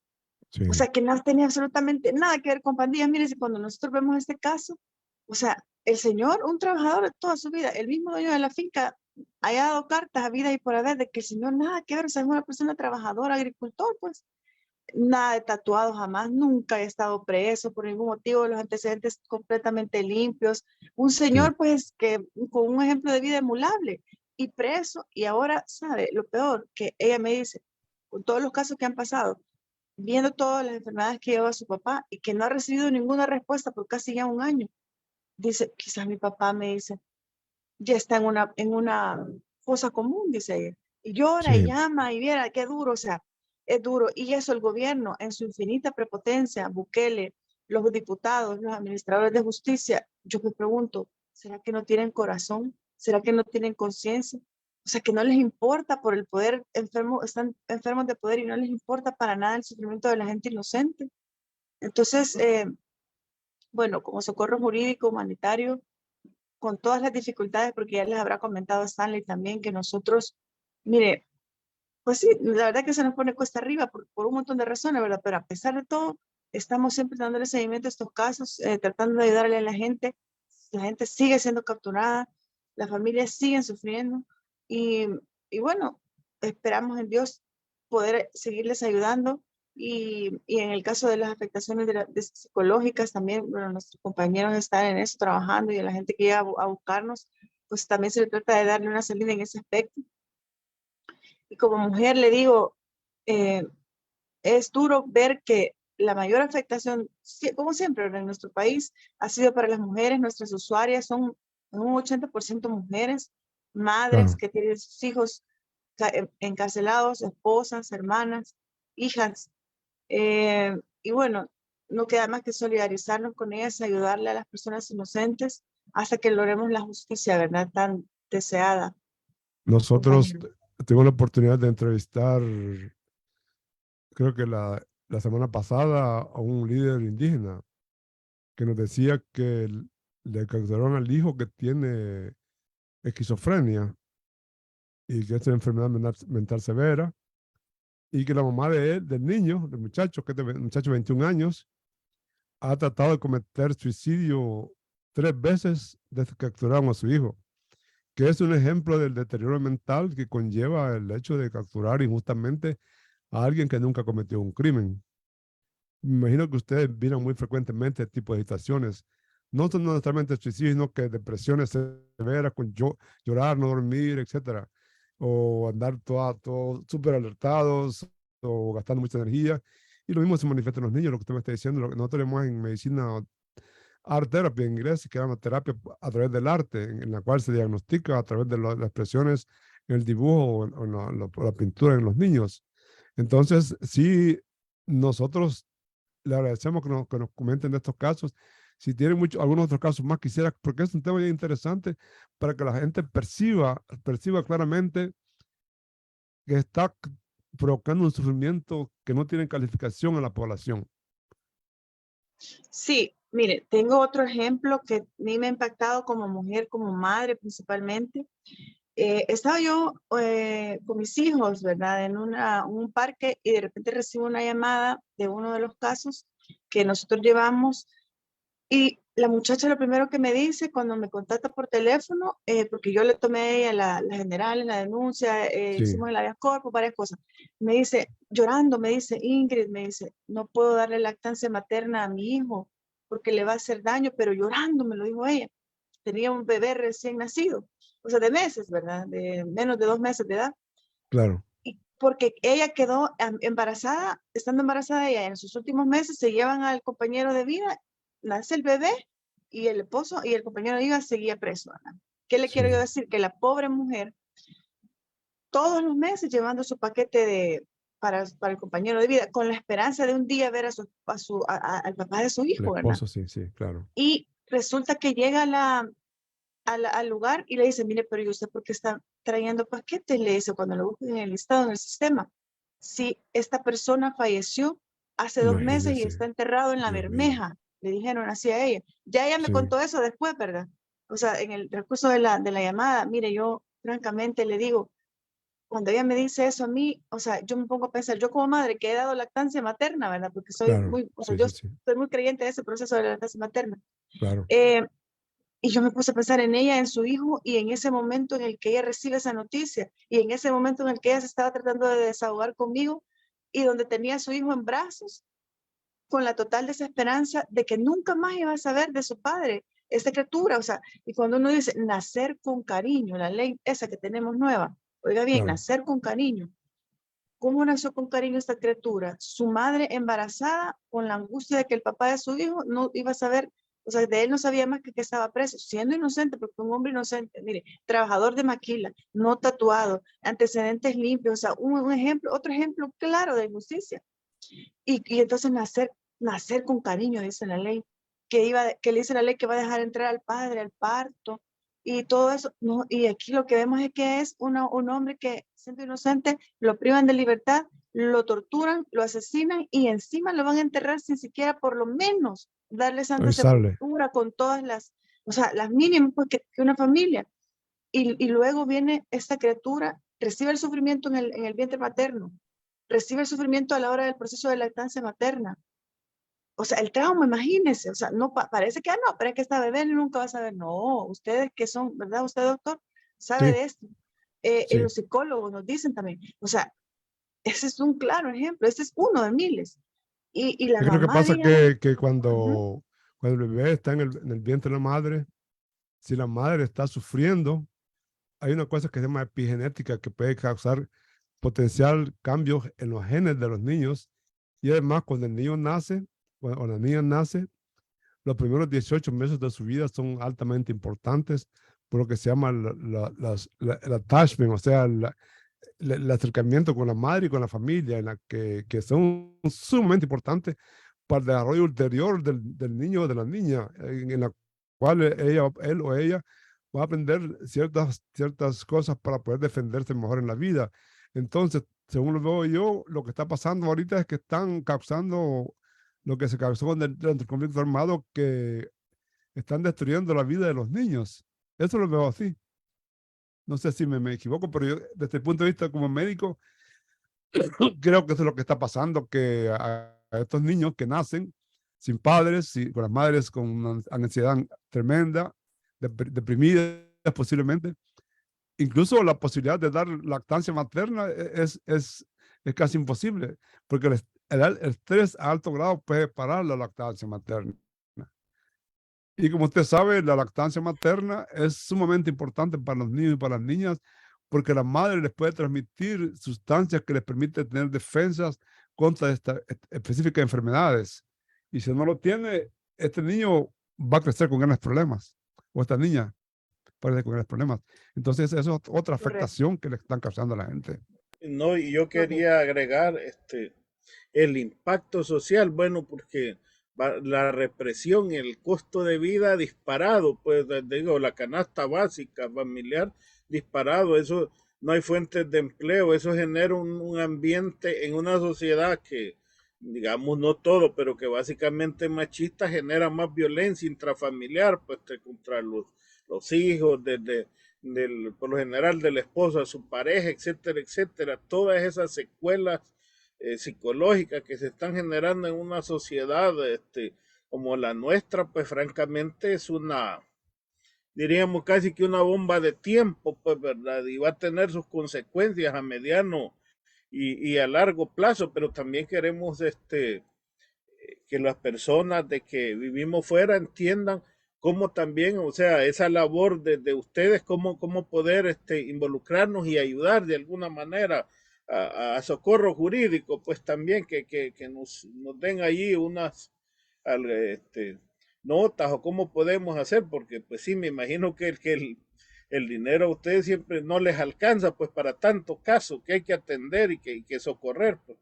Sí. O sea, que no tenía absolutamente nada que ver con pandillas. Mire, cuando nosotros vemos este caso, o sea, el señor, un trabajador de toda su vida, el mismo dueño de la finca, haya dado cartas a vida y por haber de que el señor nada que ver, o sea, es una persona trabajadora, agricultor, pues, nada de tatuado jamás, nunca ha estado preso por ningún motivo, los antecedentes completamente limpios, un señor, Sí. pues, que con un ejemplo de vida emulable y preso, y ahora, ¿sabe? Lo peor, que ella me dice, con todos los casos que han pasado, viendo todas las enfermedades que lleva su papá y que no ha recibido ninguna respuesta por casi ya un año. Dice, quizás mi papá, me dice, ya está en una fosa común, dice ella. Y llora y Sí. llama y viera qué duro, o sea, es duro. Y eso el gobierno, en su infinita prepotencia, Bukele, los diputados, los administradores de justicia, yo me pregunto, ¿será que no tienen corazón? ¿Será que no tienen conciencia? O sea, que no les importa por el poder enfermo, están enfermos de poder y no les importa para nada el sufrimiento de la gente inocente. Entonces, bueno, como socorro jurídico, humanitario, con todas las dificultades, porque ya les habrá comentado Stanley también que nosotros, mire, pues sí, la verdad que se nos pone cuesta arriba por un montón de razones, ¿verdad? Pero a pesar de todo, estamos siempre dándole seguimiento a estos casos, tratando de ayudarle a la gente sigue siendo capturada, las familias siguen sufriendo y, y bueno, esperamos en Dios poder seguirles ayudando y en el caso de las afectaciones psicológicas también, bueno, nuestros compañeros están en eso trabajando y a la gente que llega a buscarnos, pues también se le trata de darle una salida en ese aspecto. Y como mujer le digo, es duro ver que la mayor afectación, como siempre en nuestro país, ha sido para las mujeres. Nuestras usuarias son un 80% mujeres, madres Claro. que tienen sus hijos encarcelados, esposas, hermanas, hijas. Y bueno, no queda más que solidarizarnos con ellas, ayudarle a las personas inocentes hasta que logremos la justicia, ¿verdad? Tan deseada, Nosotros compañero. tuvimos la oportunidad de entrevistar, creo que la semana pasada, a un líder indígena que nos decía que le capturaron al hijo que tiene esquizofrenia y que es una enfermedad mental severa, y que la mamá de él, del niño, del muchacho, que es de muchacho de 21 años, ha tratado de cometer suicidio 3 veces desde que capturaron a su hijo, que es un ejemplo del deterioro mental que conlleva el hecho de capturar injustamente a alguien que nunca cometió un crimen. Me imagino que ustedes miran muy frecuentemente este tipo de situaciones, no son necesariamente suicidios, sino que depresiones severas con llorar, no dormir, etcétera, o andar todo súper alertados o gastando mucha energía, Y lo mismo se manifiesta en los niños, lo que usted me está diciendo, lo que nosotros tenemos en medicina art therapy en inglés, que es una terapia a través del arte, en la cual se diagnostica a través de las expresiones en el dibujo o en la pintura en los niños. Entonces, sí, nosotros le agradecemos que nos comenten de estos casos. Si tienen algunos otros casos más, quisiera, porque es un tema bien interesante para que la gente perciba claramente que está provocando un sufrimiento que no tiene calificación en la población. Sí, mire, tengo otro ejemplo que a mí me ha impactado como mujer, como madre principalmente. Estaba yo con mis hijos, ¿verdad? En un parque y de repente recibo una llamada de uno de los casos que nosotros llevamos y la muchacha lo primero que me dice cuando me contacta por teléfono, porque yo le tomé a ella la general, la denuncia, Sí, hicimos el habeas corpus, varias cosas. Me dice, llorando, me dice, Ingrid, me dice, no puedo darle lactancia materna a mi hijo porque le va a hacer daño, pero llorando me lo dijo ella. Tenía un bebé recién nacido, o sea, de meses, ¿verdad? De menos de 2 meses de edad. claro, Y porque ella quedó embarazada, estando embarazada ella en sus últimos meses, se llevan al compañero de vida, nace el bebé y el esposo y el compañero de vida seguía preso, ¿verdad? ¿Qué le quiero yo sí, decir? Que la pobre mujer, todos los meses llevando su paquete para el compañero de vida, con la esperanza de un día ver al papá de su el hijo, ¿verdad? esposo, sí, sí, claro, Y resulta que llega al lugar y le dice, mire, pero ¿y usted por qué está trayendo paquetes? Le dice, cuando lo buscan en el listado, en el sistema. Si esta persona falleció hace 2 meses y imagínese, está enterrado en la Dios mío, Bermeja, le dijeron así a ella. Ya ella me sí, contó eso después, ¿verdad? O sea, en el recurso de la llamada, mire, yo francamente le digo, cuando ella me dice eso a mí, o sea, yo me pongo a pensar, yo como madre que he dado lactancia materna, ¿verdad? Porque soy claro, muy, o sea, sí, yo sí, sí, soy muy creyente de ese proceso de la lactancia materna. claro, Eh, y yo me puse a pensar en ella, en su hijo, y en ese momento en el que ella recibe esa noticia, y en ese momento en el que ella se estaba tratando de desahogar conmigo, y donde tenía a su hijo en brazos, con la total desesperanza de que nunca más iba a saber de su padre, esta criatura, o sea, y cuando uno dice nacer con cariño, la ley esa que tenemos nueva, oiga bien, claro, nacer con cariño. ¿Cómo nació con cariño esta criatura? Su madre embarazada con la angustia de que el papá de su hijo no iba a saber, o sea, de él no sabía más que estaba preso, siendo inocente, porque un hombre inocente, mire, trabajador de maquila, no tatuado, antecedentes limpios, o sea, un ejemplo, otro ejemplo claro de injusticia. Y entonces nacer con cariño, dice la ley, que le dice la ley que va a dejar entrar al padre, al parto, y todo eso, no, y aquí lo que vemos es que es un hombre que, siendo inocente, lo privan de libertad, lo torturan, lo asesinan y encima lo van a enterrar sin siquiera por lo menos darle santa avisarle, sepultura con todas o sea, las mínimas pues, que una familia. Y luego viene esta criatura, recibe el sufrimiento en el vientre materno, recibe el sufrimiento a la hora del proceso de lactancia materna. O sea, el trauma, imagínense, o sea, no parece que, no, pero es que esta bebé nunca va a saber. No, ustedes que son, ¿verdad? Usted, doctor, sabe sí, de esto. sí. Los psicólogos nos dicen también, o sea, ese es un claro ejemplo, este es uno de miles. Y la Yo creo que mamá de pasa ella, que uh-huh, cuando el bebé está en el vientre de la madre, si la madre está sufriendo, hay una cosa que se llama epigenética que puede causar potencial cambios en los genes de los niños. Y además, cuando el niño nace o la niña nace, los primeros 18 meses de su vida son altamente importantes por lo que se llama el attachment, o sea, el acercamiento con la madre y con la familia, que son sumamente importantes para el desarrollo ulterior del niño o de la niña, en la cual él o ella va a aprender ciertas cosas para poder defenderse mejor en la vida. Entonces, según lo veo yo, lo que está pasando ahorita es que están causando lo que se causó dentro del conflicto armado, que están destruyendo la vida de los niños. Eso lo veo así. No sé si me equivoco, pero yo, desde el punto de vista como médico, creo que eso es lo que está pasando, que a estos niños que nacen sin padres, con las madres con una ansiedad tremenda, deprimidas posiblemente, incluso la posibilidad de dar lactancia materna es casi imposible, porque el estrés a alto grado puede parar la lactancia materna. Y como usted sabe, la lactancia materna es sumamente importante para los niños y para las niñas, porque la madre les puede transmitir sustancias que les permiten tener defensas contra estas específicas enfermedades. Y si no lo tiene, este niño va a crecer con grandes problemas, o esta niña parece con grandes problemas. Entonces, eso es otra afectación que le están causando a la gente. No, y yo quería agregar el impacto social, bueno, porque la represión y el costo de vida disparado, pues digo, la canasta básica familiar disparado, eso no hay fuentes de empleo, eso genera un ambiente en una sociedad que, digamos, no todo, pero que básicamente machista, genera más violencia intrafamiliar, pues contra los hijos, por lo general de la esposa, su pareja, etcétera, etcétera, todas esas secuelas psicológicas que se están generando en una sociedad como la nuestra, pues francamente es diríamos casi que una bomba de tiempo, pues, ¿verdad? Y va a tener sus consecuencias a mediano y a largo plazo, pero también queremos que las personas de que vivimos fuera entiendan cómo también, o sea, esa labor de ustedes, cómo poder involucrarnos y ayudar de alguna manera a socorro jurídico, pues también que nos den allí unas notas o cómo podemos hacer, porque pues sí, me imagino que el dinero a ustedes siempre no les alcanza, pues para tantos casos que hay que atender y que socorrer, pues.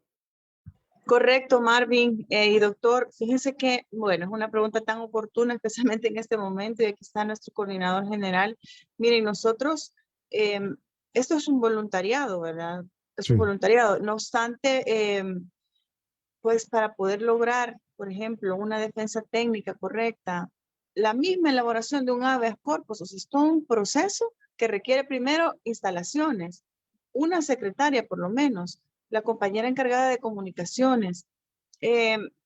Correcto, Marvin y doctor. Fíjense que, bueno, es una pregunta tan oportuna, especialmente en este momento, y aquí está nuestro coordinador general. Miren, nosotros, esto es un voluntariado, ¿verdad? Es un voluntariado. No obstante, pues para poder lograr, por ejemplo, una defensa técnica correcta, la misma elaboración de un habeas corpus, o sea, es todo un proceso que requiere primero instalaciones, una secretaria por lo menos, la compañera encargada de comunicaciones,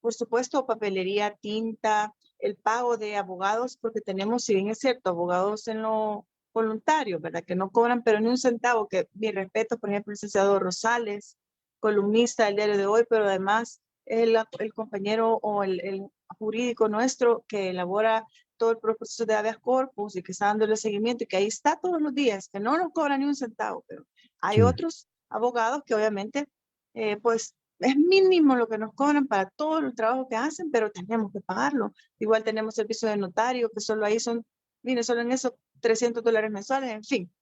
por supuesto, papelería, tinta, el pago de abogados, porque tenemos, si bien es cierto, abogados en lo voluntario, ¿verdad? Que no cobran, pero ni un centavo, que mi respeto, por ejemplo, el licenciado Rosales, columnista del diario de hoy, pero además es el compañero o el jurídico nuestro que elabora todo el proceso de habeas corpus y que está dándole seguimiento y que ahí está todos los días, que no nos cobran ni un centavo, pero hay otros abogados que obviamente, pues, es mínimo lo que nos cobran para todo el trabajo que hacen, pero tenemos que pagarlo. Igual tenemos servicio de notario, que solo ahí son, mire, solo en eso, $300 mensuales, en fin.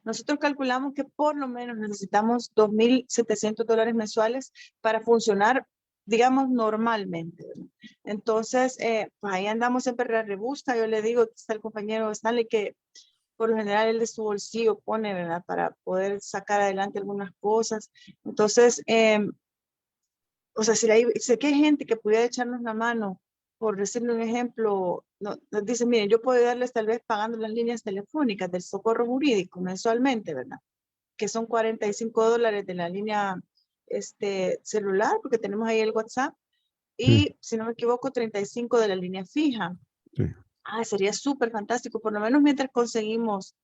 Nosotros calculamos que por lo menos necesitamos $2,700 mensuales para funcionar, digamos, normalmente, ¿verdad? Entonces, pues ahí andamos siempre a rebusca. Yo le digo, está el compañero Stanley, que por lo general él de su bolsillo pone, ¿verdad? Para poder sacar adelante algunas cosas. Entonces, o sea, sé que hay gente que pudiera echarnos la mano, por decirle un ejemplo, nos dice, miren, yo puedo darles tal vez pagando las líneas telefónicas del socorro jurídico mensualmente, ¿verdad? Que son $45 de la línea celular, porque tenemos ahí el WhatsApp, y si no me equivoco, 35 de la línea fija. Sería súper fantástico, por lo menos mientras conseguimos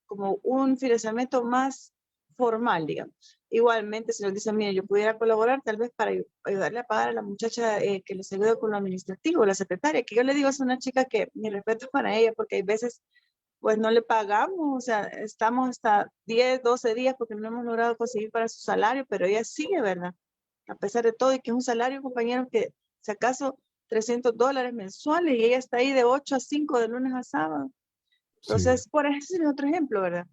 como un financiamiento más formal, digamos. Igualmente, si nos dicen, mire, yo pudiera colaborar tal vez para ayudarle a pagar a la muchacha que les ayuda con lo administrativo, la secretaria, que yo le digo es una chica que mi respeto para ella, porque hay veces pues no le pagamos, o sea, estamos hasta 10, 12 días porque no hemos logrado conseguir para su salario, pero ella sigue, ¿verdad? A pesar de todo, y que es un salario, compañeros, que si acaso $300 mensuales, y ella está ahí de 8 a 5 de lunes a sábado. Entonces, por ejemplo, es otro ejemplo, ¿verdad?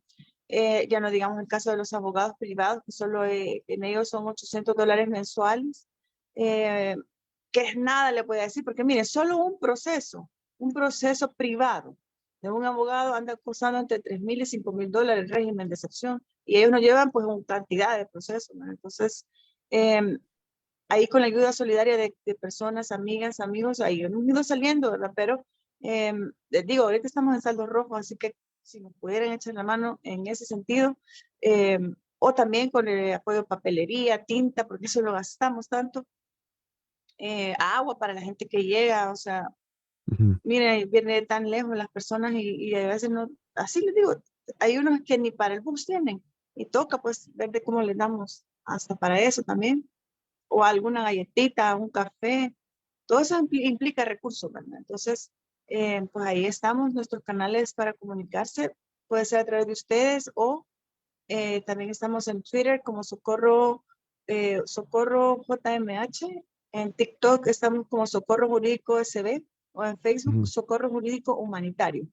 Ya no digamos el caso de los abogados privados, que solo en ellos son $800 mensuales, que es nada, le puedo decir, porque mire, solo un proceso privado de un abogado anda costando entre $3,000 y $5,000 el régimen de excepción, y ellos no llevan pues una cantidad de procesos, ¿no? Entonces, ahí con la ayuda solidaria de personas, amigas, amigos, ahí hemos ido saliendo, ¿verdad? Pero les digo, ahorita estamos en saldo rojo, así que si nos pudieran echar la mano en ese sentido, o también con el apoyo de papelería, tinta, porque eso lo gastamos tanto, agua para la gente que llega, o sea, miren, viene tan lejos las personas y a veces no, así les digo, hay unos que ni para el bus tienen, y toca pues ver de cómo les damos hasta para eso también, o alguna galletita, un café, todo eso implica recursos, ¿verdad? Entonces, pues ahí estamos, nuestros canales para comunicarse, puede ser a través de ustedes o también estamos en Twitter como Socorro Socorro JMH. En TikTok estamos como Socorro Jurídico SB o en Facebook Ujú. Socorro Jurídico Humanitario.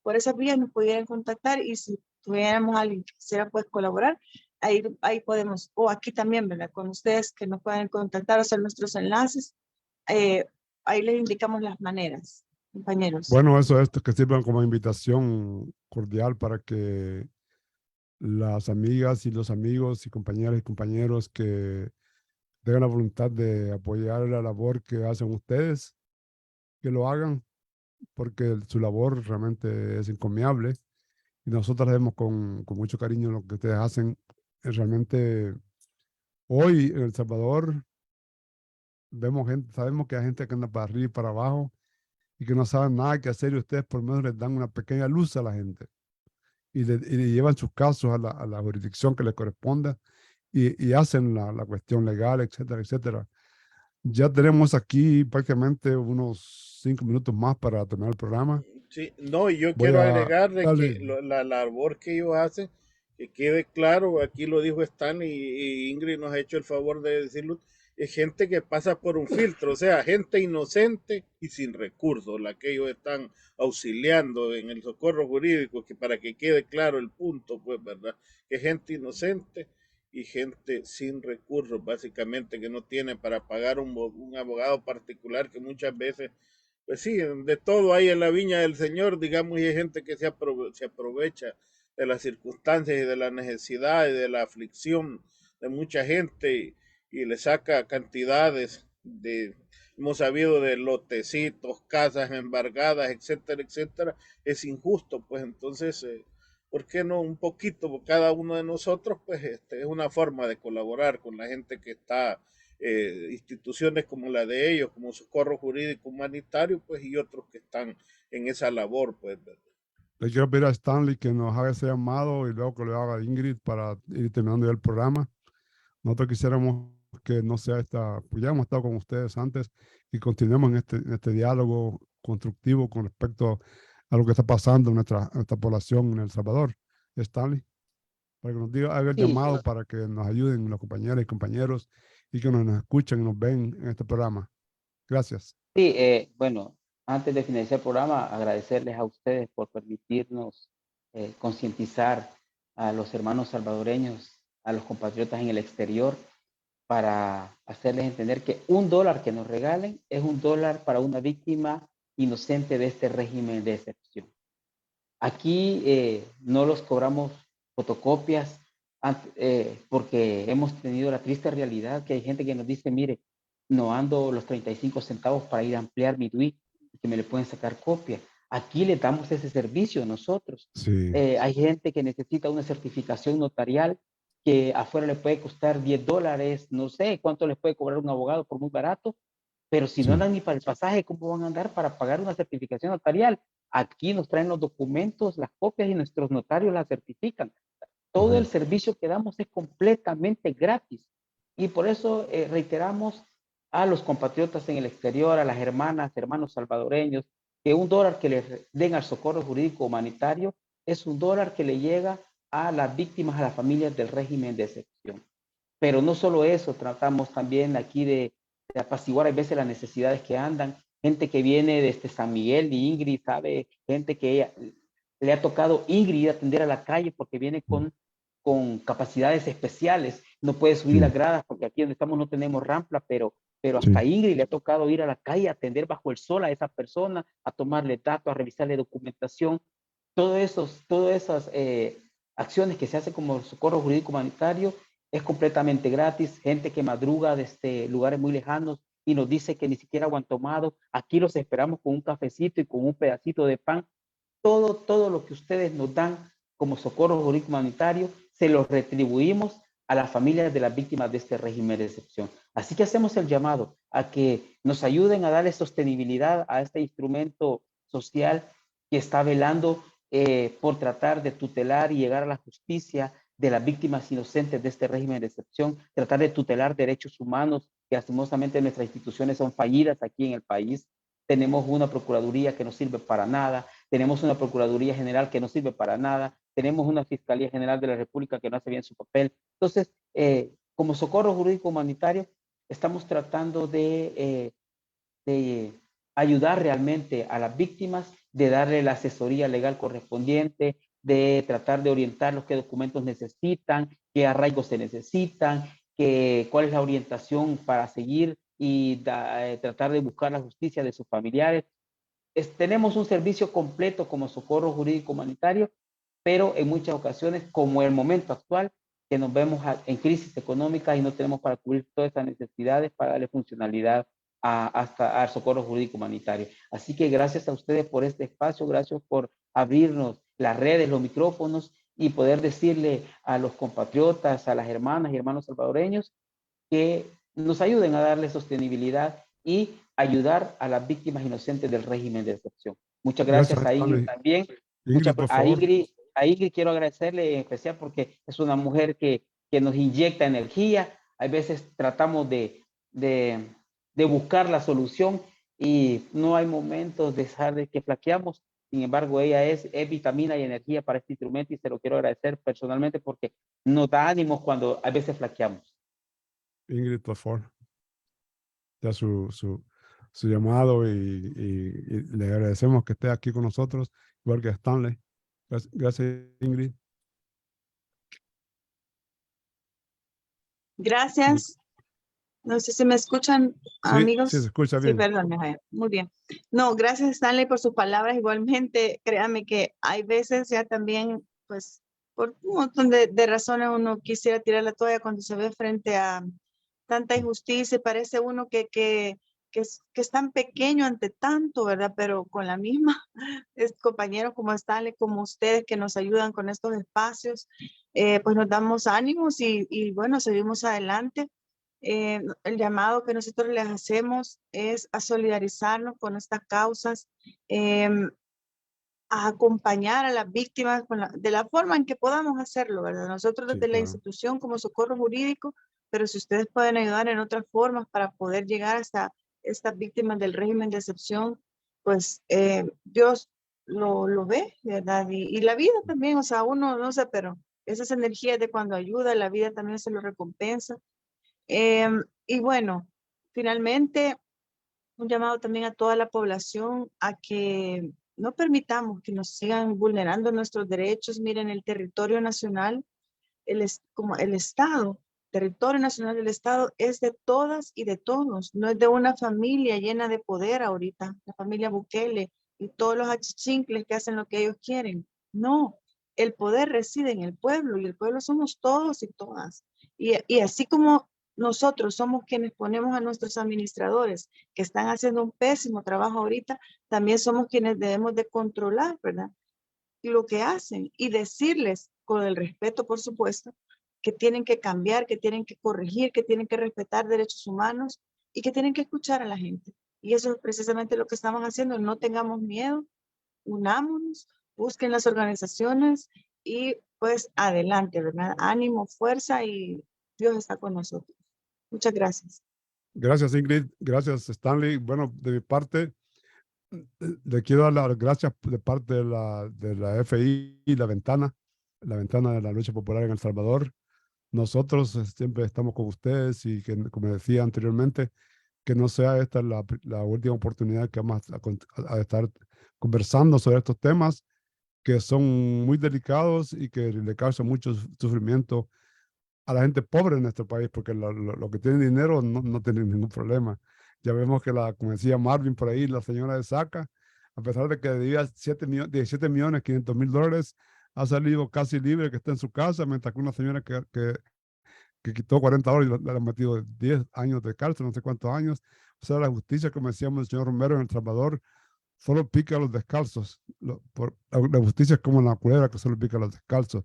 Por esas vías nos pudieran contactar y si tuviéramos alguien que quisiera pues colaborar, ahí podemos, o aquí también, ¿verdad? Con ustedes que nos pueden contactar, hacer nuestros enlaces, ahí les indicamos las maneras, compañeros. Bueno, eso es que sirvan como invitación cordial para que las amigas y los amigos y compañeras y compañeros que tengan la voluntad de apoyar la labor que hacen ustedes, que lo hagan, porque su labor realmente es encomiable y nosotros vemos con mucho cariño lo que ustedes hacen. Realmente hoy en El Salvador vemos gente, sabemos que hay gente que anda para arriba y para abajo y que no saben nada que hacer y ustedes por lo menos les dan una pequeña luz a la gente y le llevan sus casos a la jurisdicción que les corresponda y hacen la cuestión legal, etcétera, etcétera. Ya tenemos aquí prácticamente unos 5 minutos más para terminar el programa. Sí, no, y yo Voy quiero a agregarle que darle, la labor que ellos hacen, que quede claro, aquí lo dijo Stan y Ingrid nos ha hecho el favor de decirlo, es gente que pasa por un filtro, o sea, gente inocente y sin recursos, la que ellos están auxiliando en el socorro jurídico, que para que quede claro el punto, pues, ¿verdad? Que gente inocente y gente sin recursos, básicamente, que no tiene para pagar un abogado particular que muchas veces pues sí, de todo hay en la viña del Señor, digamos, y hay gente que se aprovecha de las circunstancias y de la necesidad y de la aflicción de mucha gente y le saca cantidades de, hemos sabido de lotecitos, casas embargadas, etcétera, etcétera. Es injusto, pues entonces, ¿por qué no un poquito por cada uno de nosotros? Pues es una forma de colaborar con la gente que está instituciones como la de ellos, como Socorro Jurídico Humanitario, pues y otros que están en esa labor, pues. le quiero pedir a Stanley que nos haga ese llamado y luego que lo haga Ingrid para ir terminando ya el programa. Nosotros quisiéramos que no sea esta, pues ya hemos estado con ustedes antes y continuemos en este diálogo constructivo con respecto a lo que está pasando en nuestra población en El Salvador. Stanley, para que nos diga, haga el Sí, llamado para que nos ayuden los compañeros y compañeros y que nos escuchen y nos ven en este programa. Gracias. sí, bueno, antes de finalizar el programa, agradecerles a ustedes por permitirnos concientizar a los hermanos salvadoreños, a los compatriotas en el exterior, para hacerles entender que $1 que nos regalen es $1 para una víctima inocente de este régimen de excepción. Aquí no los cobramos fotocopias porque hemos tenido la triste realidad que hay gente que nos dice, mire, no ando los 35 centavos para ir a ampliar mi DUI, que me le pueden sacar copia. Aquí le damos ese servicio nosotros. Sí. Hay gente que necesita una certificación notarial que afuera le puede costar $10, no sé cuánto les puede cobrar un abogado por muy barato, pero si no andan ni para el pasaje, ¿cómo van a andar para pagar una certificación notarial? Aquí nos traen los documentos, las copias y nuestros notarios las certifican. Todo el servicio que damos es completamente gratis. Y por eso reiteramos a los compatriotas en el exterior, a las hermanas, hermanos salvadoreños, que $1 que les den al socorro jurídico humanitario es $1 que le llega a las víctimas, a las familias del régimen de excepción. Pero no solo eso, tratamos también aquí de apaciguar a veces las necesidades que andan. Gente que viene desde San Miguel y Ingrid, sabe, gente que ella, le ha tocado Ingrid atender a la calle porque viene con capacidades especiales. No puede subir las gradas porque aquí donde estamos no tenemos rampa, pero hasta Ingrid le ha tocado ir a la calle a atender bajo el sol a esa persona, a tomarle datos, a revisarle documentación. Todas esas acciones que se hacen como socorro jurídico humanitario es completamente gratis. Gente que madruga desde lugares muy lejanos y nos dice que ni siquiera han tomado. Aquí los esperamos con un cafecito y con un pedacito de pan. Todo lo que ustedes nos dan como socorro jurídico humanitario, se los retribuimos a las familias de las víctimas de este régimen de excepción. Así que hacemos el llamado a que nos ayuden a darle sostenibilidad a este instrumento social que está velando por tratar de tutelar y llegar a la justicia de las víctimas inocentes de este régimen de excepción, tratar de tutelar derechos humanos, que lastimosamente nuestras instituciones son fallidas aquí en el país. Tenemos una procuraduría que no sirve para nada, tenemos una procuraduría general que no sirve para nada, tenemos una Fiscalía General de la República que no hace bien su papel. Entonces, como Socorro Jurídico Humanitario, estamos tratando de ayudar realmente a las víctimas, de darle la asesoría legal correspondiente, de tratar de orientarlos qué documentos necesitan, qué arraigos se necesitan, cuál es la orientación para seguir y tratar de buscar la justicia de sus familiares. Tenemos un servicio completo como Socorro Jurídico Humanitario, pero en muchas ocasiones, como el momento actual, que nos vemos en crisis económica y no tenemos para cubrir todas estas necesidades para darle funcionalidad hasta al Socorro Jurídico Humanitario. Así que gracias a ustedes por este espacio, gracias por abrirnos las redes, los micrófonos y poder decirle a los compatriotas, a las hermanas y hermanos salvadoreños que nos ayuden a darle sostenibilidad y ayudar a las víctimas inocentes del régimen de excepción. Muchas gracias a Ingrid Stanley. también. Ingrid, por A favor. Ingrid quiero agradecerle en especial porque es una mujer que nos inyecta energía. A veces tratamos de buscar la solución y no hay momentos de dejar de que flaqueamos. Sin embargo, ella es vitamina y energía para este instrumento y se lo quiero agradecer personalmente porque nos da ánimos cuando a veces flaqueamos. Ingrid, por favor. Ya su llamado y le agradecemos que esté aquí con nosotros, igual que Stanley. Gracias, Ingrid. Gracias. No sé si me escuchan, amigos. Sí, se escucha Sí, bien. perdón, muy bien. No, gracias, Stanley, por sus palabras. Igualmente, créame que hay veces ya también, pues, por un montón de razones uno quisiera tirar la toalla cuando se ve frente a tanta injusticia y parece uno que es tan pequeño ante tanto, ¿verdad? Pero con la misma, compañeros como Stanley, como ustedes que nos ayudan con estos espacios, pues nos damos ánimos y bueno, seguimos adelante. El llamado que nosotros les hacemos es a solidarizarnos con estas causas, a acompañar a las víctimas de la forma en que podamos hacerlo, ¿verdad? Nosotros Sí, desde la claro. institución como Socorro Jurídico, pero si ustedes pueden ayudar en otras formas para poder llegar hasta estas víctimas del régimen de excepción, pues Dios lo ve, ¿verdad? Y la vida también, o sea, uno no sé, pero esas energías de cuando ayuda, la vida también se lo recompensa. Y bueno, finalmente, un llamado también a toda la población a que no permitamos que nos sigan vulnerando nuestros derechos. Miren, el territorio nacional, como el Estado, territorio nacional del Estado es de todas y de todos, no es de una familia llena de poder ahorita, la familia Bukele y todos los achichincles que hacen lo que ellos quieren. No, el poder reside en el pueblo y el pueblo somos todos y todas. Y así como nosotros somos quienes ponemos a nuestros administradores que están haciendo un pésimo trabajo ahorita, también somos quienes debemos de controlar, ¿verdad? Lo que hacen y decirles con el respeto, por supuesto, que tienen que cambiar, que tienen que corregir, que tienen que respetar derechos humanos y que tienen que escuchar a la gente. Y eso es precisamente lo que estamos haciendo. No tengamos miedo, unámonos, busquen las organizaciones y pues adelante, ¿verdad? Ánimo, fuerza y Dios está con nosotros. Muchas gracias. Gracias, Ingrid. Gracias, Stanley. Bueno, de mi parte, le quiero dar las gracias de parte de la FI y la ventana de la lucha popular en El Salvador. Nosotros siempre estamos con ustedes y que, como decía anteriormente, que no sea esta la última oportunidad que vamos a estar conversando sobre estos temas que son muy delicados y que le causan mucho sufrimiento a la gente pobre en nuestro país, porque lo que tienen dinero no tienen ningún problema. Ya vemos que, como decía Marvin por ahí, la señora de Saca, a pesar de que debía 17.500.000 dólares, ha salido casi libre, que está en su casa, mientras que una señora que quitó $40 y le han metido 10 años de cárcel, no sé cuántos años. O sea, la justicia, como decíamos el señor Romero en El Salvador, solo pica a los descalzos. La justicia es como la culebra que solo pica a los descalzos.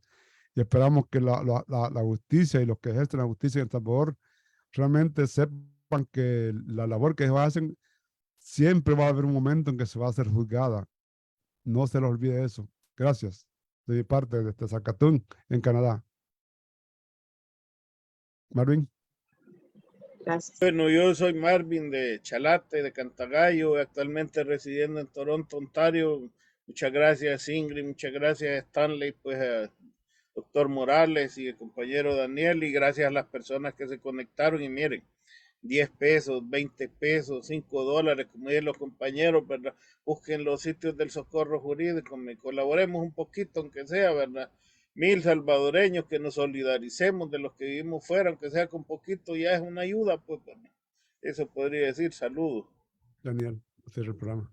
Y esperamos que la justicia y los que ejercen la justicia en El Salvador realmente sepan que la labor que ellos hacen siempre va a haber un momento en que se va a ser juzgada. No se les olvide eso. Gracias. De mi parte, desde Zacatún, en Canadá. Marvin. Gracias. Bueno, yo soy Marvin de Chalate, de Cantagallo, actualmente residiendo en Toronto, Ontario. Muchas gracias, Ingrid, muchas gracias, Stanley, pues doctor Morales y el compañero Daniel, y gracias a las personas que se conectaron. Y miren, 10 pesos, 20 pesos, 5 dólares, como dicen los compañeros, ¿verdad? Busquen los sitios del socorro jurídico, colaboremos un poquito, aunque sea, ¿verdad? 1000 salvadoreños que nos solidaricemos de los que vivimos fuera, aunque sea con poquito, ya es una ayuda, pues, ¿verdad? Eso podría decir. Saludos. Daniel, cierra el programa.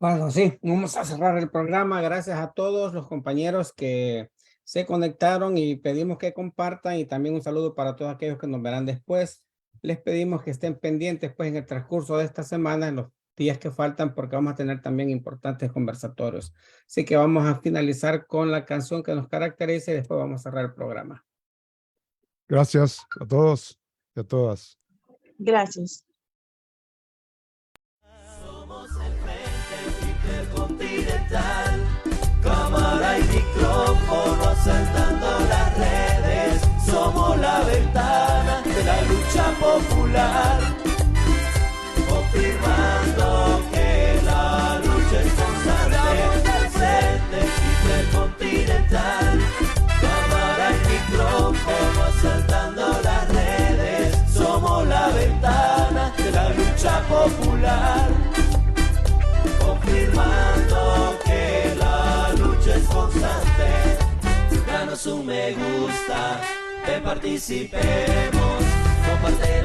Bueno, sí, vamos a cerrar el programa. Gracias a todos los compañeros que se conectaron y pedimos que compartan, y también un saludo para todos aquellos que nos verán después. Les pedimos que estén pendientes pues en el transcurso de esta semana, en los días que faltan, porque vamos a tener también importantes conversatorios. Así que vamos a finalizar con la canción que nos caracteriza y después vamos a cerrar el programa. Gracias a todos y a todas. Gracias. Somos el Frente Intercontinental, cámara y micrófono saltando las redes. Somos la ventana de la lucha popular, confirmando que la lucha es constante. Frente Intercontinental, cámara y micrófono saltando las redes. Somos la ventana de la lucha popular, confirmando que la lucha es constante. Danos un me gusta, participemos, comparte